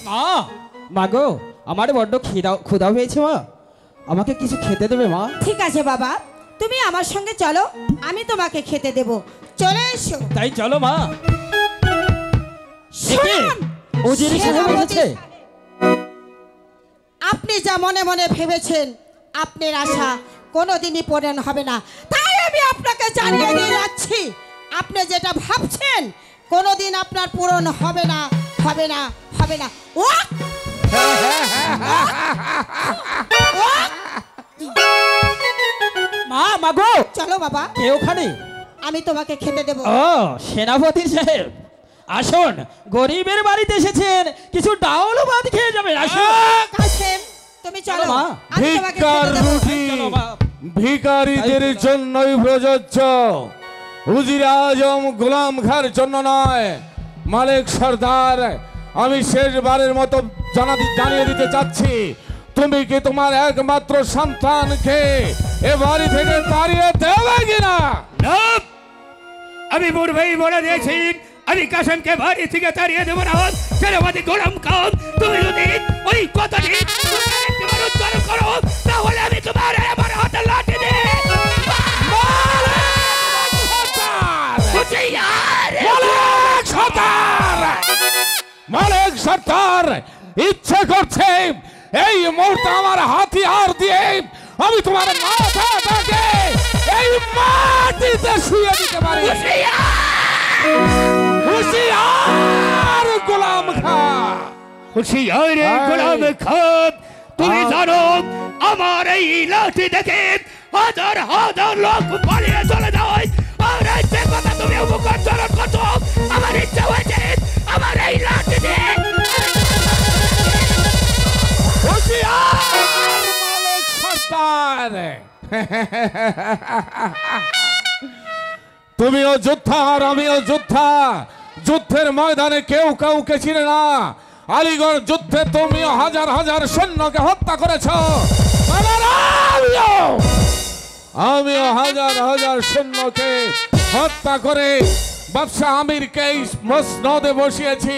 [SPEAKER 8] মা, মাগো, আমার বড্ড ক্ষুধা হয়েছে মা, আমাকে কিছু খেতে দেবে মা?
[SPEAKER 2] ঠিক আছে বাবা, তুমি আমার সঙ্গে চলো, আমি তোমাকে খেতে দেব। চলে এসো।
[SPEAKER 8] তাই চলো মা।
[SPEAKER 2] শুনুন,
[SPEAKER 8] উজির সাহেব
[SPEAKER 2] সেনাপতি
[SPEAKER 8] এসেছে।
[SPEAKER 2] আপনি যা মনে মনে ভেবেছেন আপনার আশা কোনোদিনই পূরণ হবে না, তাই আমি আপনাকে জানিয়ে দিয়ে যাচ্ছি, আপনি যেটা ভাবছেন কোনোদিন আপনার পূরণ হবে না, হবে না, হবে না। ও
[SPEAKER 8] মা, মাগো,
[SPEAKER 2] চলো বাবা,
[SPEAKER 8] কে ওখানে?
[SPEAKER 2] আমি তোমাকে খেতে দেব।
[SPEAKER 8] ও সেনাপতি সাহেব, আসুন, গরিবের বাড়িতে এসেছেন, কিছু ডাউল ভাত খেয়ে যাবেন। আসুন।
[SPEAKER 2] কাসেম, তুমি চলো,
[SPEAKER 8] মা।
[SPEAKER 2] আমি তোমাকে
[SPEAKER 6] ভিক্ষার
[SPEAKER 2] খেতে দেব।
[SPEAKER 6] রুটি
[SPEAKER 8] চলো মা।
[SPEAKER 6] ভিখারিদের জন্যই প্রযোজ্য, উজির আজম গোলাম খার জন্য নয়। মালিক সর্দার, আমি শেষবারের মতো জানিয়ে দিতে চাচ্ছি, তুমি কি তোমার একমাত্র সন্তানকে এ বাড়ি থেকে তাড়িয়ে দেবে কিনা?
[SPEAKER 1] না, আমি পূর্বেই বলে দিয়েছি আমি কাসেমকে বাড়ি থেকে তাড়িয়ে দেবো না। সেনাপতি গোলাম খান, তুমি যদি ওই কথাটি একবার উচ্চারণ করো তাহলে আমি তোমার আমার হাতে লাঠি দিয়ে
[SPEAKER 6] মালিক সর্দার!
[SPEAKER 1] হুঁশিয়ার!
[SPEAKER 6] মালিক সর্দার ইচ্ছে করছে এই মুহূর্তে আমার হাতিয়ার দিয়ে আমি তোমার মাথাটাকে এই মাটিতে শুয়ে দিতে পারি। হুঁশিয়ার গোলাম খা,
[SPEAKER 9] হুঁশিয়ার গোলাম খা, তুমি জানো আমার এই লাঠি দেখে হাজার হাজার লোক পালিয়ে চলে যায়। আর যে কথা তুমি উপকরণ করছো, আমার ইচ্ছা হয়েছে আমার এই লাঠি দিয়ে
[SPEAKER 6] মালিক সর্দার। তুমিও যোদ্ধা আর আমিও যোদ্ধা, যুদ্ধের ময়দানে কেউ কাউকে চিনে না। আলিগড় যুদ্ধে তুমিও হাজার হাজার সৈন্যকে হত্যা করেছ, আমিও হাজার হাজার সৈন্যকে হত্যা করে বাদশাহ আমিরকে মসনদে বসিয়েছি।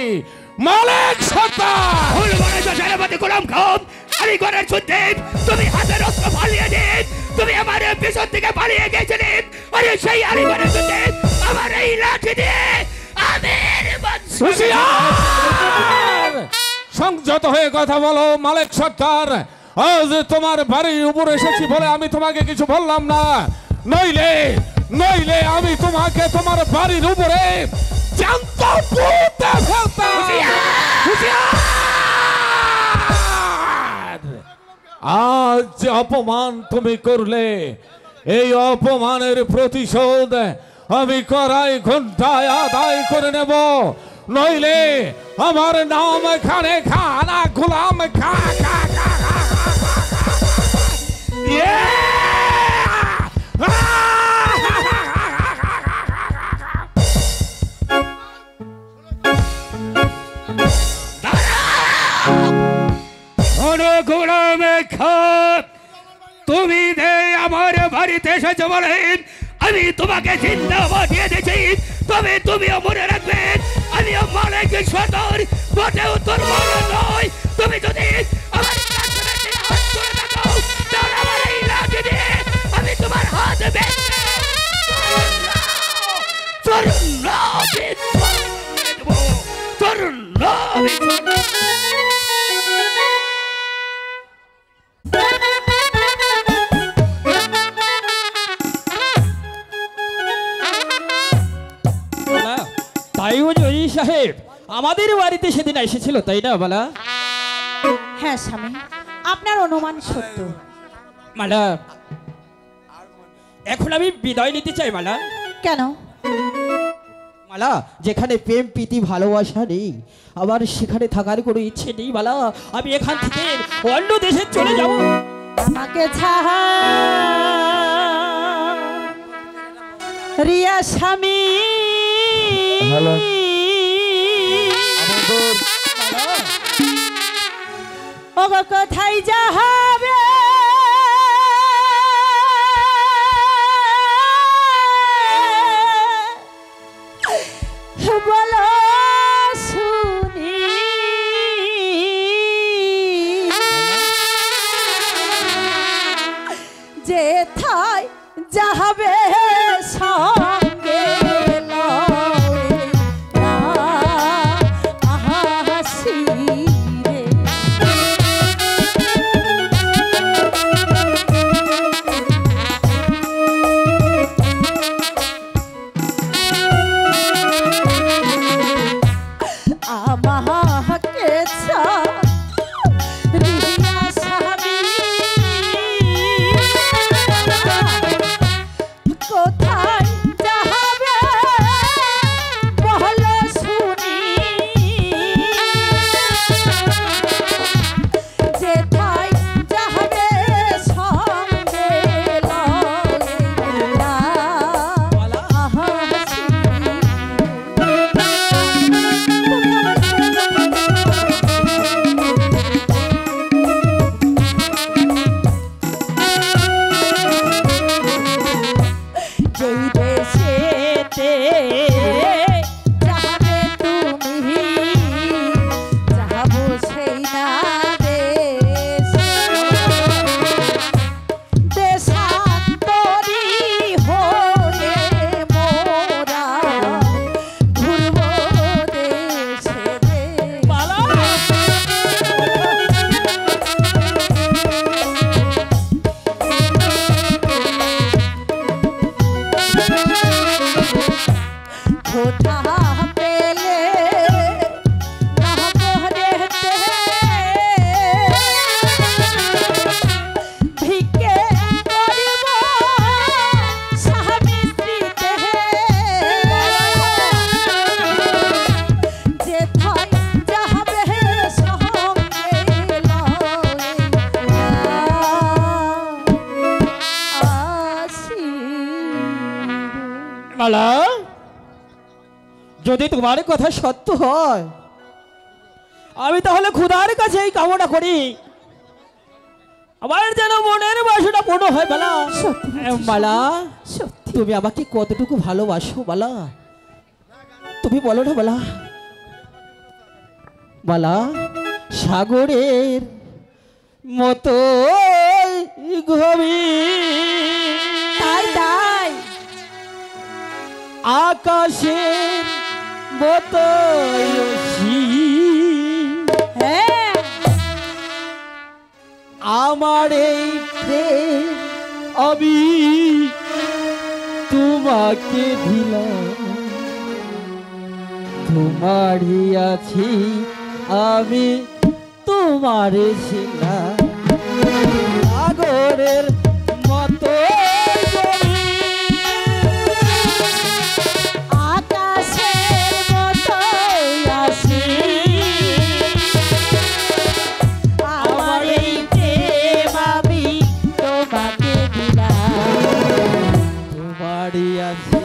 [SPEAKER 6] মালিক সর্দার
[SPEAKER 9] গোলাম খান, আলিগড়ের যুদ্ধে তুমি হাতের অস্ত্র পালিয়ে দিন, তুমি আমার পিছন থেকে পালিয়ে গেছিলে। আরে সেই আলিগড়ের যুদ্ধে আমার এই লাঠি দিয়ে
[SPEAKER 6] সংযত হয়ে কথা বলো মালিক সর্দার। আজ তোমার বাড়ির উপর এসেছি বলে আমি তোমাকে কিছু বললাম না, নইলে নইলে আমি তোমাকে তোমার বাড়ির উপরে জ্যান্ত পুঁতে ফেলতাম। আজ যে অপমান তুমি করলে, এই অপমানের প্রতিশোধ আমি কড়াই ঘন্টায় আদায় করে নেব, নইলে আমার নাম এখানে খানা গোলাম খা খা খা খা
[SPEAKER 9] গোলাম খা, তুমি আমার বাড়িতে এসেছো বলে আমি তোমাকে জিন্দা বাঁচিয়ে দিয়েছি, তবে তুমিও মনে রাখবে আমিও মালিক সর্দার, মোটেও তোর মনে নয়। তুমি যদি আমার হাত করে থাকো তাহলে আমার এই লাঠি দিয়ে আমি তোমার হাত বেঁধে তোর নাভি দেব, তোর নাভি।
[SPEAKER 8] তাই ওই সাহেব আমাদের বাড়িতে সেদিন এসেছিল, তাই না মালা?
[SPEAKER 2] হ্যাঁ স্বামী, আপনার অনুমান সত্য।
[SPEAKER 8] মালা, এখন আমি বিদায় নিতে চাই মালা।
[SPEAKER 2] কেন?
[SPEAKER 1] মালা, যেখানে প্রেম প্রীতি ভালোবাসা নেই আবার সেখানে থাকার কোনো ইচ্ছে নেই মালা। আমি এখান থেকে অন্য দেশে চলে যাব।
[SPEAKER 2] আমাকে ছাড়া রিয়া স্বামী ওগো কোথায় যাবে বলো শুনি, যেথায় যাবে সঙ্গে
[SPEAKER 8] মালা, যদি তোমার কথা সত্য হয়, আমি তাহলে খোদার কাছে এই কামনা করি আমার যেন মনের বাসনা পূর্ণ হয়। মালা, মালা,
[SPEAKER 2] সত্যি
[SPEAKER 8] তুমি আমাকে কতটুকু ভালোবাসো মালা, তুমি বলো না মালা। মালা, সাগরের মতো গভীর,
[SPEAKER 2] তাই তাই
[SPEAKER 8] আকাশের মতো
[SPEAKER 2] হ্যাঁ
[SPEAKER 8] আমার এই প্রেম আমি তোমাকে দিলাম, তোমারই আছি আমি তোমার ছিলাম, সাগরের মতো
[SPEAKER 2] আকাশের মতো আসি আমার এই প্রেম আমি তোমাকে দিলাম,
[SPEAKER 8] তোমারই আছি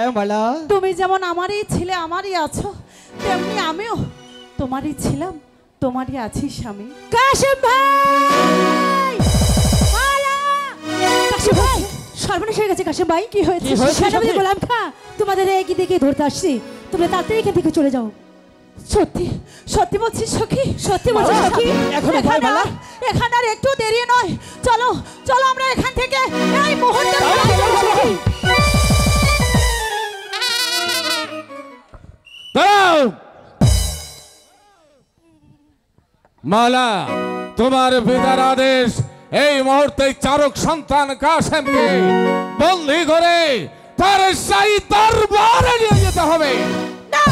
[SPEAKER 1] হ্যাঁ মালা,
[SPEAKER 3] তুমি যেমন আমারই ছিলে, আমারই আছো, তেমনি আমিও তোমারই ছিলাম, তোমারই আছি স্বামী।
[SPEAKER 2] কাশেম ভাই, মালা! কাশেম ভাই, সর্বনাশ হয়ে গেছে কাশেম ভাই।
[SPEAKER 3] কি হয়েছে?
[SPEAKER 1] কি হয়েছে?
[SPEAKER 2] সেনাপতি গোলাম খা তোমাদের একই দিকে ধরতে আসছি, তোমরা তাড়াতাড়ি এখান থেকে চলে যাও।
[SPEAKER 3] সত্যি সত্যি বলছিস সখী?
[SPEAKER 2] সত্যি বলছি
[SPEAKER 1] মালা,
[SPEAKER 2] সখী।
[SPEAKER 1] এখনো ভয় মালা?
[SPEAKER 3] এখানে আর একটু দেরি নয়, চলো চলো আমরা এখান থেকে এই মুহূর্তে
[SPEAKER 1] চলো, সখী।
[SPEAKER 6] দাঁড়াও! মালা, তোমার পিতার আদেশ এই মুহূর্তে চারক সন্তান কাসেমকে বন্দী করে তার সেই দরবারে নিয়ে যেতে হবে।
[SPEAKER 3] না,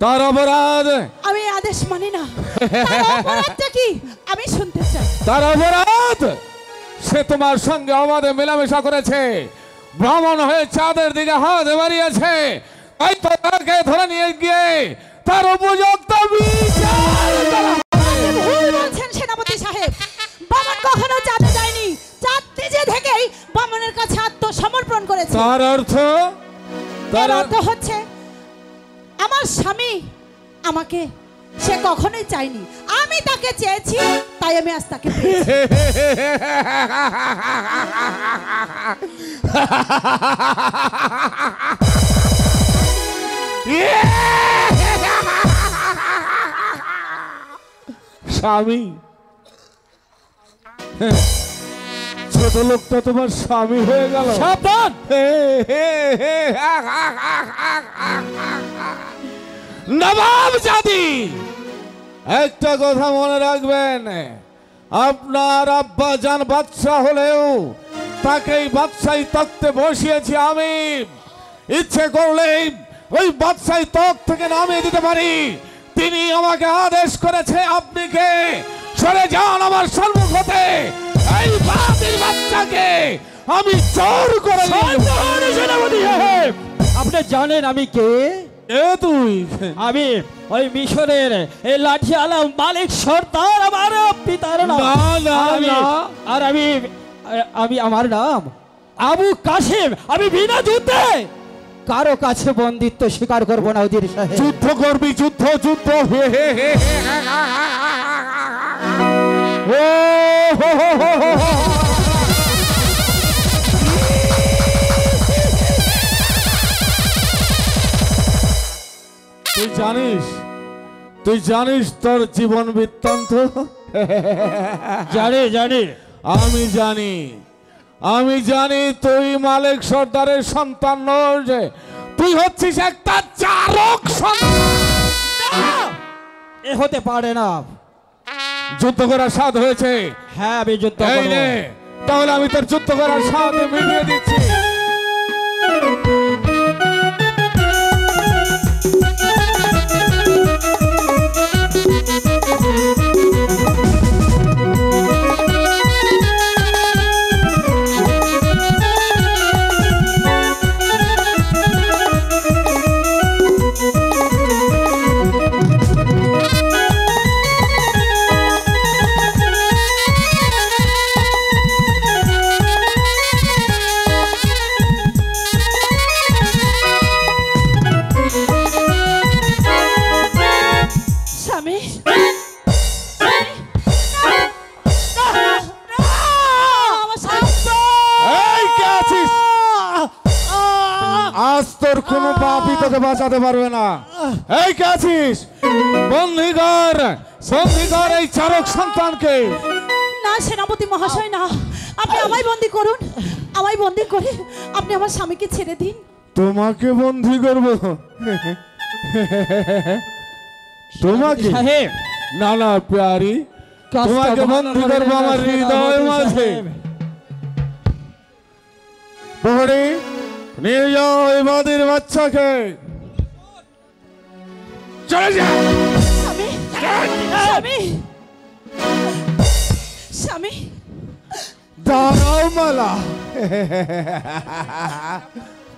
[SPEAKER 6] তার অপরাধ,
[SPEAKER 3] আমি আদেশ মানি না। তার অপরাধটা কি আমি শুনতে চাই।
[SPEAKER 6] তার অপরাধ, সে তোমার সঙ্গে আমাদের মেলামেশা করেছে, ভ্রমণ হয়ে চাঁদের দিকে হাত বাড়িয়েছে, তাই তো তাকে ধরে নিয়ে গিয়ে তার উপযুক্ত বিচার করা হবে।
[SPEAKER 3] আপনি ভুল বলছেন সেনাপতি সাহেব। বামন কখনো চাঁদে যায়নি, চাঁদ নিজে থেকেই বামনের কাছে আত্মসমর্পণ করেছে।
[SPEAKER 6] তার অর্থ,
[SPEAKER 3] তার অর্থ হচ্ছে আমার স্বামী আমাকে সে কখনোই চায়নি, আমি তাকে চেয়েছি, তাই আমি আজ তাকে পেয়েছি।
[SPEAKER 6] স্বামী, ছোট লোকটা তোমার স্বামী হয়ে গেল।
[SPEAKER 1] সাবধান!
[SPEAKER 6] নবাব জাদি, একটা কথা মনে রাখবেন, আপনার আব্বা জান বাদশাহ হলেও তাকেই বাদশাহী তখ্তে বসিয়েছি আমি। ইচ্ছে করলেই ওই বাদশাহী তখ্ত থেকে নামিয়ে দিতে পারি। তিনি আমাকে আদেশ করেছে, আপনি কে সরে যান আমার সম্মুখ হতে, এই বাতিল বাচ্চাকে আমি জোর করে নিয়ে যাব।
[SPEAKER 1] সেনাপতি সাহেব, আপনি জানেন আমি কে?
[SPEAKER 6] এ তুই?
[SPEAKER 1] আমি ওই মিশরের এই লাঠিয়ালা মালিক সর্দার, আমার পিতার নাম।
[SPEAKER 6] না, না,
[SPEAKER 1] আমি-
[SPEAKER 6] না।
[SPEAKER 1] আর আমি আমার নাম আবু কাসেম। আমি বিনা যুদ্ধে কারো কাছে বন্দিত্ব স্বীকার করবো না উজির সাহেব।
[SPEAKER 6] যুদ্ধ করবি, যুদ্ধ যুদ্ধ। হে হে হে হে। ও হো হো হো হো হো। তুই জানিস তোর জীবন বৃত্তান্ত?
[SPEAKER 1] জানি জানি
[SPEAKER 6] আমি জানি তুই মালিক সর্দারের সন্তান নয়, তুই হচ্ছিস একটা চারক সন্তান।
[SPEAKER 1] এ হতে পারে না।
[SPEAKER 6] যুদ্ধ করার স্বাদ হয়েছে?
[SPEAKER 1] হ্যাঁ, আমি যুদ্ধ
[SPEAKER 6] এই
[SPEAKER 1] করবো।
[SPEAKER 6] নে, তাহলে আমি তোর যুদ্ধ করার স্বাদ মিটিয়ে দিচ্ছি।
[SPEAKER 3] স্বামী,
[SPEAKER 6] এই কে আছিস? আজ তোর কোনো পাপই তোকে বাঁচাতে পারবে না। এই কে আছিস? বন্দিগর এই চারক সন্তানকে।
[SPEAKER 3] না সেনাপতি মহাশয়, না, আপনি আমায় বন্দি করুন, আমায় বন্দি করে আপনি আমার স্বামীকে ছেড়ে দিন।
[SPEAKER 6] তোমাকে বন্দি করবো? তোমাকে?
[SPEAKER 1] সাহেব,
[SPEAKER 6] না না প্যারি,
[SPEAKER 1] কাজটা
[SPEAKER 6] তোমাকে
[SPEAKER 1] ভালো
[SPEAKER 6] বন্দি
[SPEAKER 1] করে
[SPEAKER 6] করবো
[SPEAKER 1] না,
[SPEAKER 6] আমার
[SPEAKER 1] সেনাপতি
[SPEAKER 6] হৃদয়ের মাঝে।
[SPEAKER 1] সাহেব।
[SPEAKER 6] প্রহরী, নিয়ে যাও এই বাদির বাচ্চাকে। চলে যা।
[SPEAKER 3] স্বামী, স্বামী, স্বামী,
[SPEAKER 6] দাঁড়াও মালা।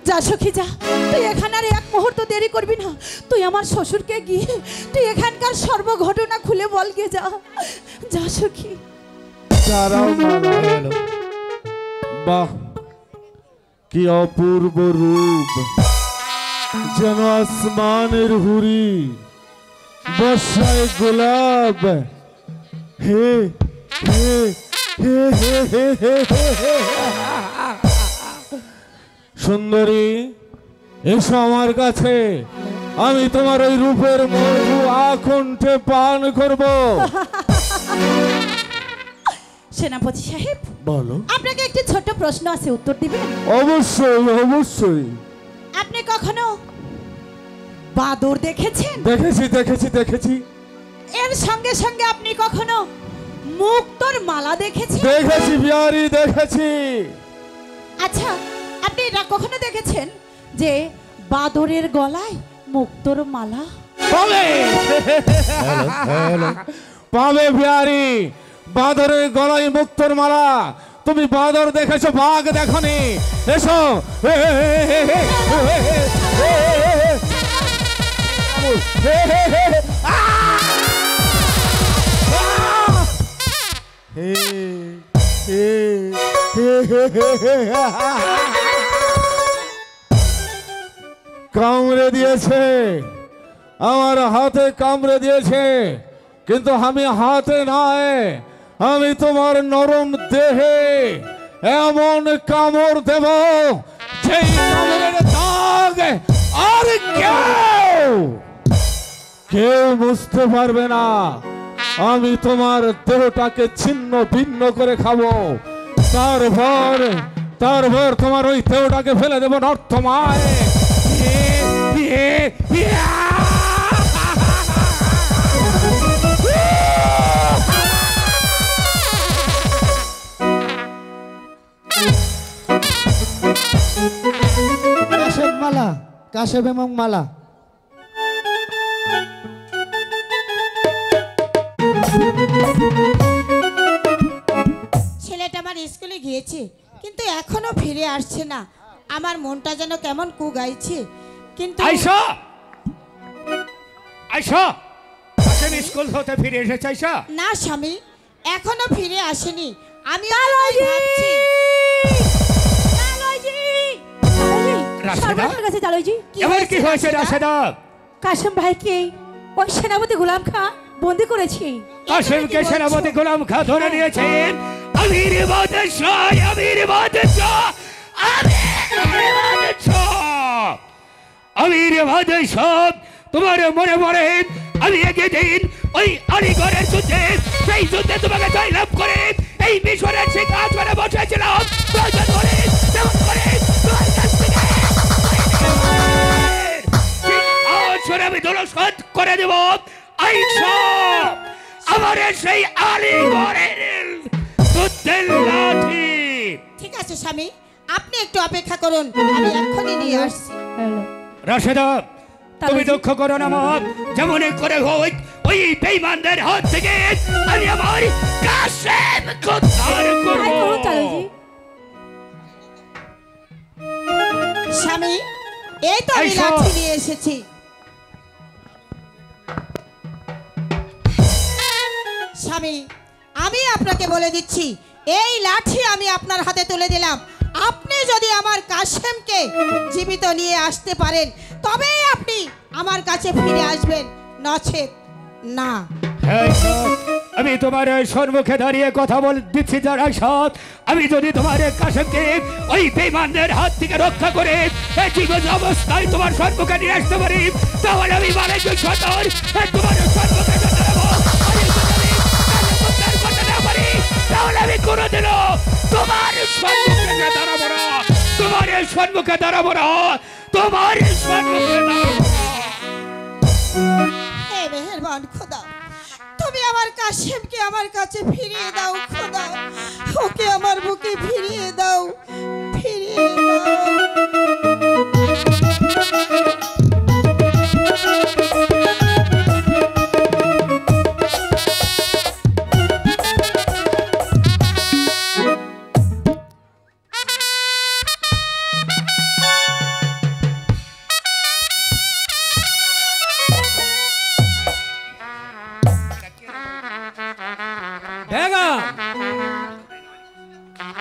[SPEAKER 3] যা সখী যা, তুই এখানে আর এক মুহূর্ত দেরি করবি না। তুই আমার শ্বশুরকে গিয়ে তুই এখানকার সর্বঘটনা খুলে বল গিয়ে যা, যা সখী।
[SPEAKER 6] দাঁড়াও মালা। বাহ, কি অপূর্ব রূপ, যেন আসমানের হুরি, বর্ষায় গোলাপ। হে হে হে হে হে হে হে হে। সুন্দরী, এসো আমার কাছে, আমি তোমার ওই রূপের মধু আকণ্ঠে পান করব।
[SPEAKER 3] সেনাপতি সাহেব,
[SPEAKER 6] বলো।
[SPEAKER 3] আপনাকে একটি ছোট প্রশ্ন আছে, উত্তর দিবেন?
[SPEAKER 6] অবশ্যই অবশ্যই।
[SPEAKER 3] আপনি কখনো বাদর দেখেছেন?
[SPEAKER 6] দেখেছি দেখেছি দেখেছি।
[SPEAKER 3] এর সঙ্গে সঙ্গে আপনি কখনো মুক্তোর মালা দেখেছেন?
[SPEAKER 6] দেখেছি বিহারি, দেখেছি।
[SPEAKER 3] আচ্ছা, আপনি এটা কখনো দেখেছেন যে বাদরের গলায় মুক্তোর মালা?
[SPEAKER 6] পাবে পাবে বিহারি, বাদরের গলায় মুক্তোর মালা। তুমি বাদর দেখেছো, বাঘ দেখনি। এসো। কামড়ে দিয়েছে, আমার হাতে কামড়ে দিয়েছে, কিন্তু আমি হাতে নয়, আমি তোমার নরম দেহে এমন কামড় দেব সেই কামড়ের দাগ আর কেউ বুঝতে পারবে না। আমি তোমার দেহটাকে ছিন্ন ভিন্ন করে খাবো, তারপর তোমার ওই দেহটাকে ফেলে দেবো নর্থমায়।
[SPEAKER 7] কাশেম মালা, কাশেম এবং মালা।
[SPEAKER 10] ছেলেটা আমার স্কুলে গিয়েছে, কিন্তু এখনো ফিরে আসছে না। আমার মনটা যেন কেমন কুগাইছে। কিন্তু
[SPEAKER 9] আয়শা, আয়শা, কাশেম স্কুল হতে ফিরে এসেছে আয়শা?
[SPEAKER 10] না স্বামী, এখনো ফিরে আসেনি। আমি ভাবছি
[SPEAKER 9] রাশেদা,
[SPEAKER 2] জালয়জি,
[SPEAKER 9] এবার কি হয়েছে রাশেদা?
[SPEAKER 2] কাশেম ভাইকে ওই সেনাপতি গোলাম খা বন্দি করেছি।
[SPEAKER 9] কাশেমকে সেনাপতি গোলাম খা ধরে নিয়েছেন। আমির বাদশাহ, আমির বাদশাহ, আমির বাদশাহ, আমির বাদশাহ, তোমার মনে পড়ে আমি এগিয়ে দিন ওই আলিগড়ের যুদ্ধে, সেই যুদ্ধে তোমাকে জয়লাভ করে এই মিশরের সিংহাসনে বসেছিলাম। প্রয়োজন করে তেমন করে তোমার কাছ থেকে সিংহাসন আমি ধূলিসাৎ করে দেব। আয়শা, আমার সেই আলিগড়ের যুদ্ধের লাঠি।
[SPEAKER 10] ঠিক আছে স্বামী, আপনি একটু অপেক্ষা করুন, আমি এক্ষুনি নিয়ে আসছি।
[SPEAKER 9] রাশেদা, তুমি দুঃখ করো না মা, যেমন করে হোক ওই বেঈমানদের হাত থেকে আমি আমার কাশেম উদ্ধার করব।
[SPEAKER 10] স্বামী, এই তো আমি লাঠি নিয়ে এসেছি। স্বামী, আমি আপনাকে বলে দিচ্ছি, এই লাঠি আমি আপনার হাতে তুলে দিলাম। আপনি যদি আমার কাশেমকে জীবিত নিয়ে আসতে পারেন, তবেই আপনি আমার কাছে ফিরে আসবেন, নচেত না।
[SPEAKER 9] আমি তোমার সম্মুখে দাঁড়িয়ে কথা বলে দিচ্ছি যারা সৎ, আমি যদি তোমার কাশেমকে ওই বেঈমানদের হাত থেকে রক্ষা করে এই জীবন অবস্থায় তোমার সম্মুখে নিয়ে আসতে পারি, তাহলে আমি মালিক সদর তোমার সম্মুখে দাঁড়াবো। তাহলে আমি কোনোদিনও তোমার সম্মুখে দাঁড়াবো না, তোমার সম্মুখে দাঁড়াবো না, তোমার সম্মুখে দাঁড়াবো না।
[SPEAKER 10] হে মেহেরবান খোদা, তুমি আমার কাশেমকে আমার কাছে ফিরিয়ে দাও খোদা, ওকে আমার বুকে ফিরিয়ে দাও, ফিরিয়ে দাও।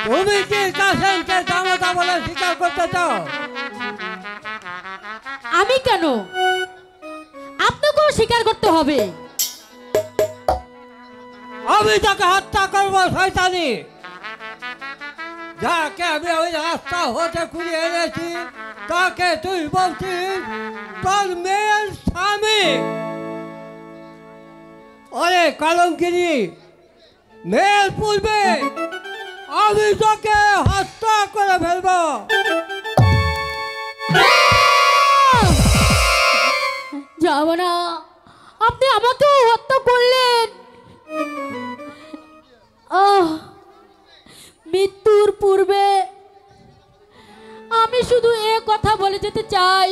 [SPEAKER 5] তুমি কি কাশেমকে করতে চাও?
[SPEAKER 4] আমি কেন, আপনাকেও স্বীকার করতে হবে।
[SPEAKER 5] আমি তাকে হত্যা করবো শয়তানি, যাকে আমি ওই রাস্তা হতে খুঁজে এনেছি তাকে তুই বলছিস তোর মেয়ের স্বামী? আরে কলঙ্কিনী, মেয়ের পূর্বে আমি তোকে হত্যা করে ফেলবো।
[SPEAKER 4] যাব না, আপনি আমাকেও হত্যা করলেন। মৃত্যুর পূর্বে আমি শুধু এ কথা বলে যেতে চাই,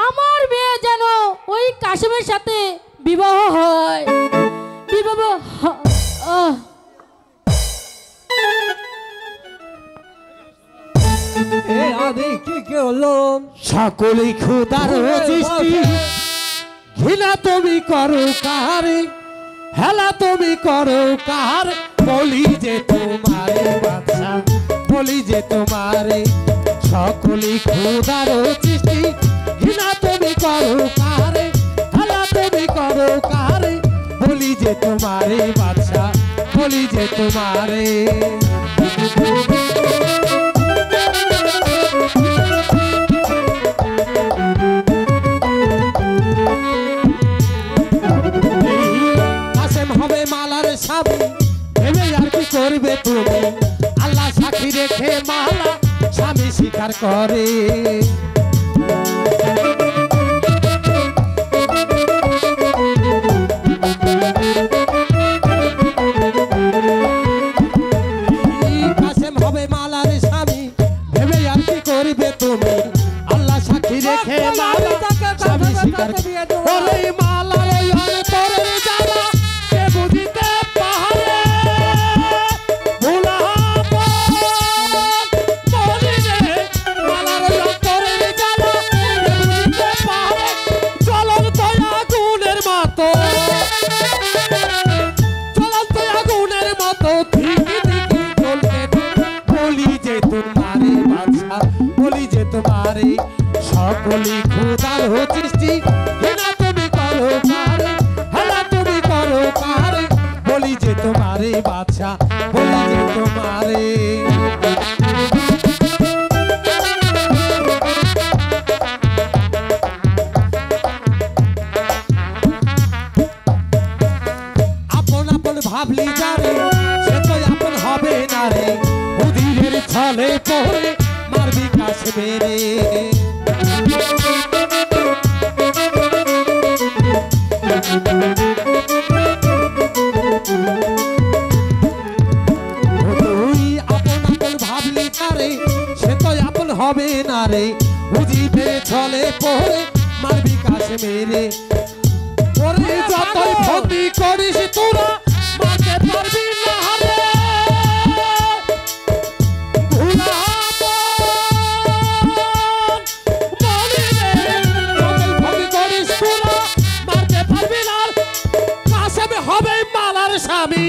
[SPEAKER 4] আমার মেয়ে যেন ওই কাশেমের সাথে বিবাহ হয়। বিবাহ
[SPEAKER 5] আমি কি করলাম?
[SPEAKER 6] সকলেই ক্ষুধার সৃষ্টি, ঘৃণা তুমি করো কারে, হেলা তুমি করো কার, বলি যে তোমারে বাদশা, বলি যে তোমারে। সকলেই ক্ষুধার সৃষ্টি, ঘৃণা তুমি করো কারে, হেলা তুমি করো কারে, বলি যে তোমারে বাদশা, বলি যে তোমারে। স্বামী ভেবে আর কি করবে তুমি, আল্লাহ সাক্ষী রেখে মালা স্বামী স্বীকার করে। কাসেম হবে মালার স্বামী ভেবে আর কি করবে তুমি, আল্লাহ সাক্ষী রেখে মালা স্বামী স্বীকার করে। মালার অন্তরের জ্বালা কে বুঝিতে পারে, ভোলা মালার অন্তরের জ্বালা কে বুঝিতে পারে, জ্বলন্ত আগুনের মতো, জ্বলন্ত আগুনের মতো ঠিকই ঠিকই জ্বলতে, বলি যে তোমারে বাদশা, বলি যে তোমারে। সকলি ক্ষুধার সৃষ্টি, ঘৃণা তুমি করো কারে, হেলা তুমি করো কারে, বলি যে তোমারে বাদশা, বলি যে তোমারে। আপন আপন ভাবলি যারে, সে তো আপন হবে না রে, উদিরের ছলে পড়ে মারবি কাশ্মীরে। হবে না রে, উজিবে ছলে পড়ে মারবি কাশ্মীরে। ওরে যতই ভক্তি করিস তোরা মারতে পারবি না রে, যতই ভক্তি করিস তোরা মারতে পারবি না, কাসেম হবে মালার স্বামী,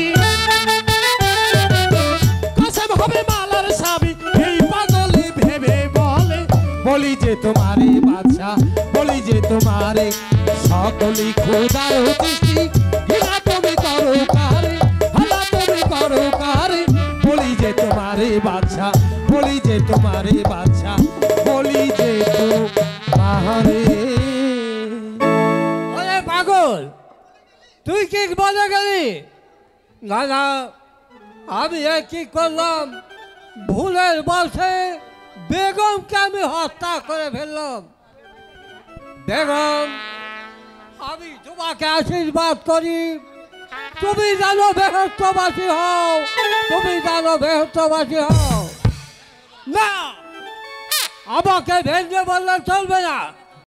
[SPEAKER 6] কাসেম হবে মালার স্বামী। এই পাগলি ভেবে বলে, বলি যে তোমারে বাদশা, বলি যে তোমারে। সকলি ক্ষুধার সৃষ্টি, ঘৃণা তুমি করো কারে, হেলা তুমি করো কারে, বলি যে তোমারে বাদশা, বলি যে তোমারে বাদশা, বলি যে তোমারে।
[SPEAKER 5] ওরে পাগল, তুই কি বলে গেলি? না না, আমি কি করলাম? ভুলের বসে বেগমকে আমি হত্যা করে ফেললাম। বেগম, আমি তোমাকে আশীর্বাদ করি, তুমি জানো বেহস্তবাসী হও, তুমি জানো বেহস্তবাসী হও। না, আমাকে ভেঙে বললে চলবে না।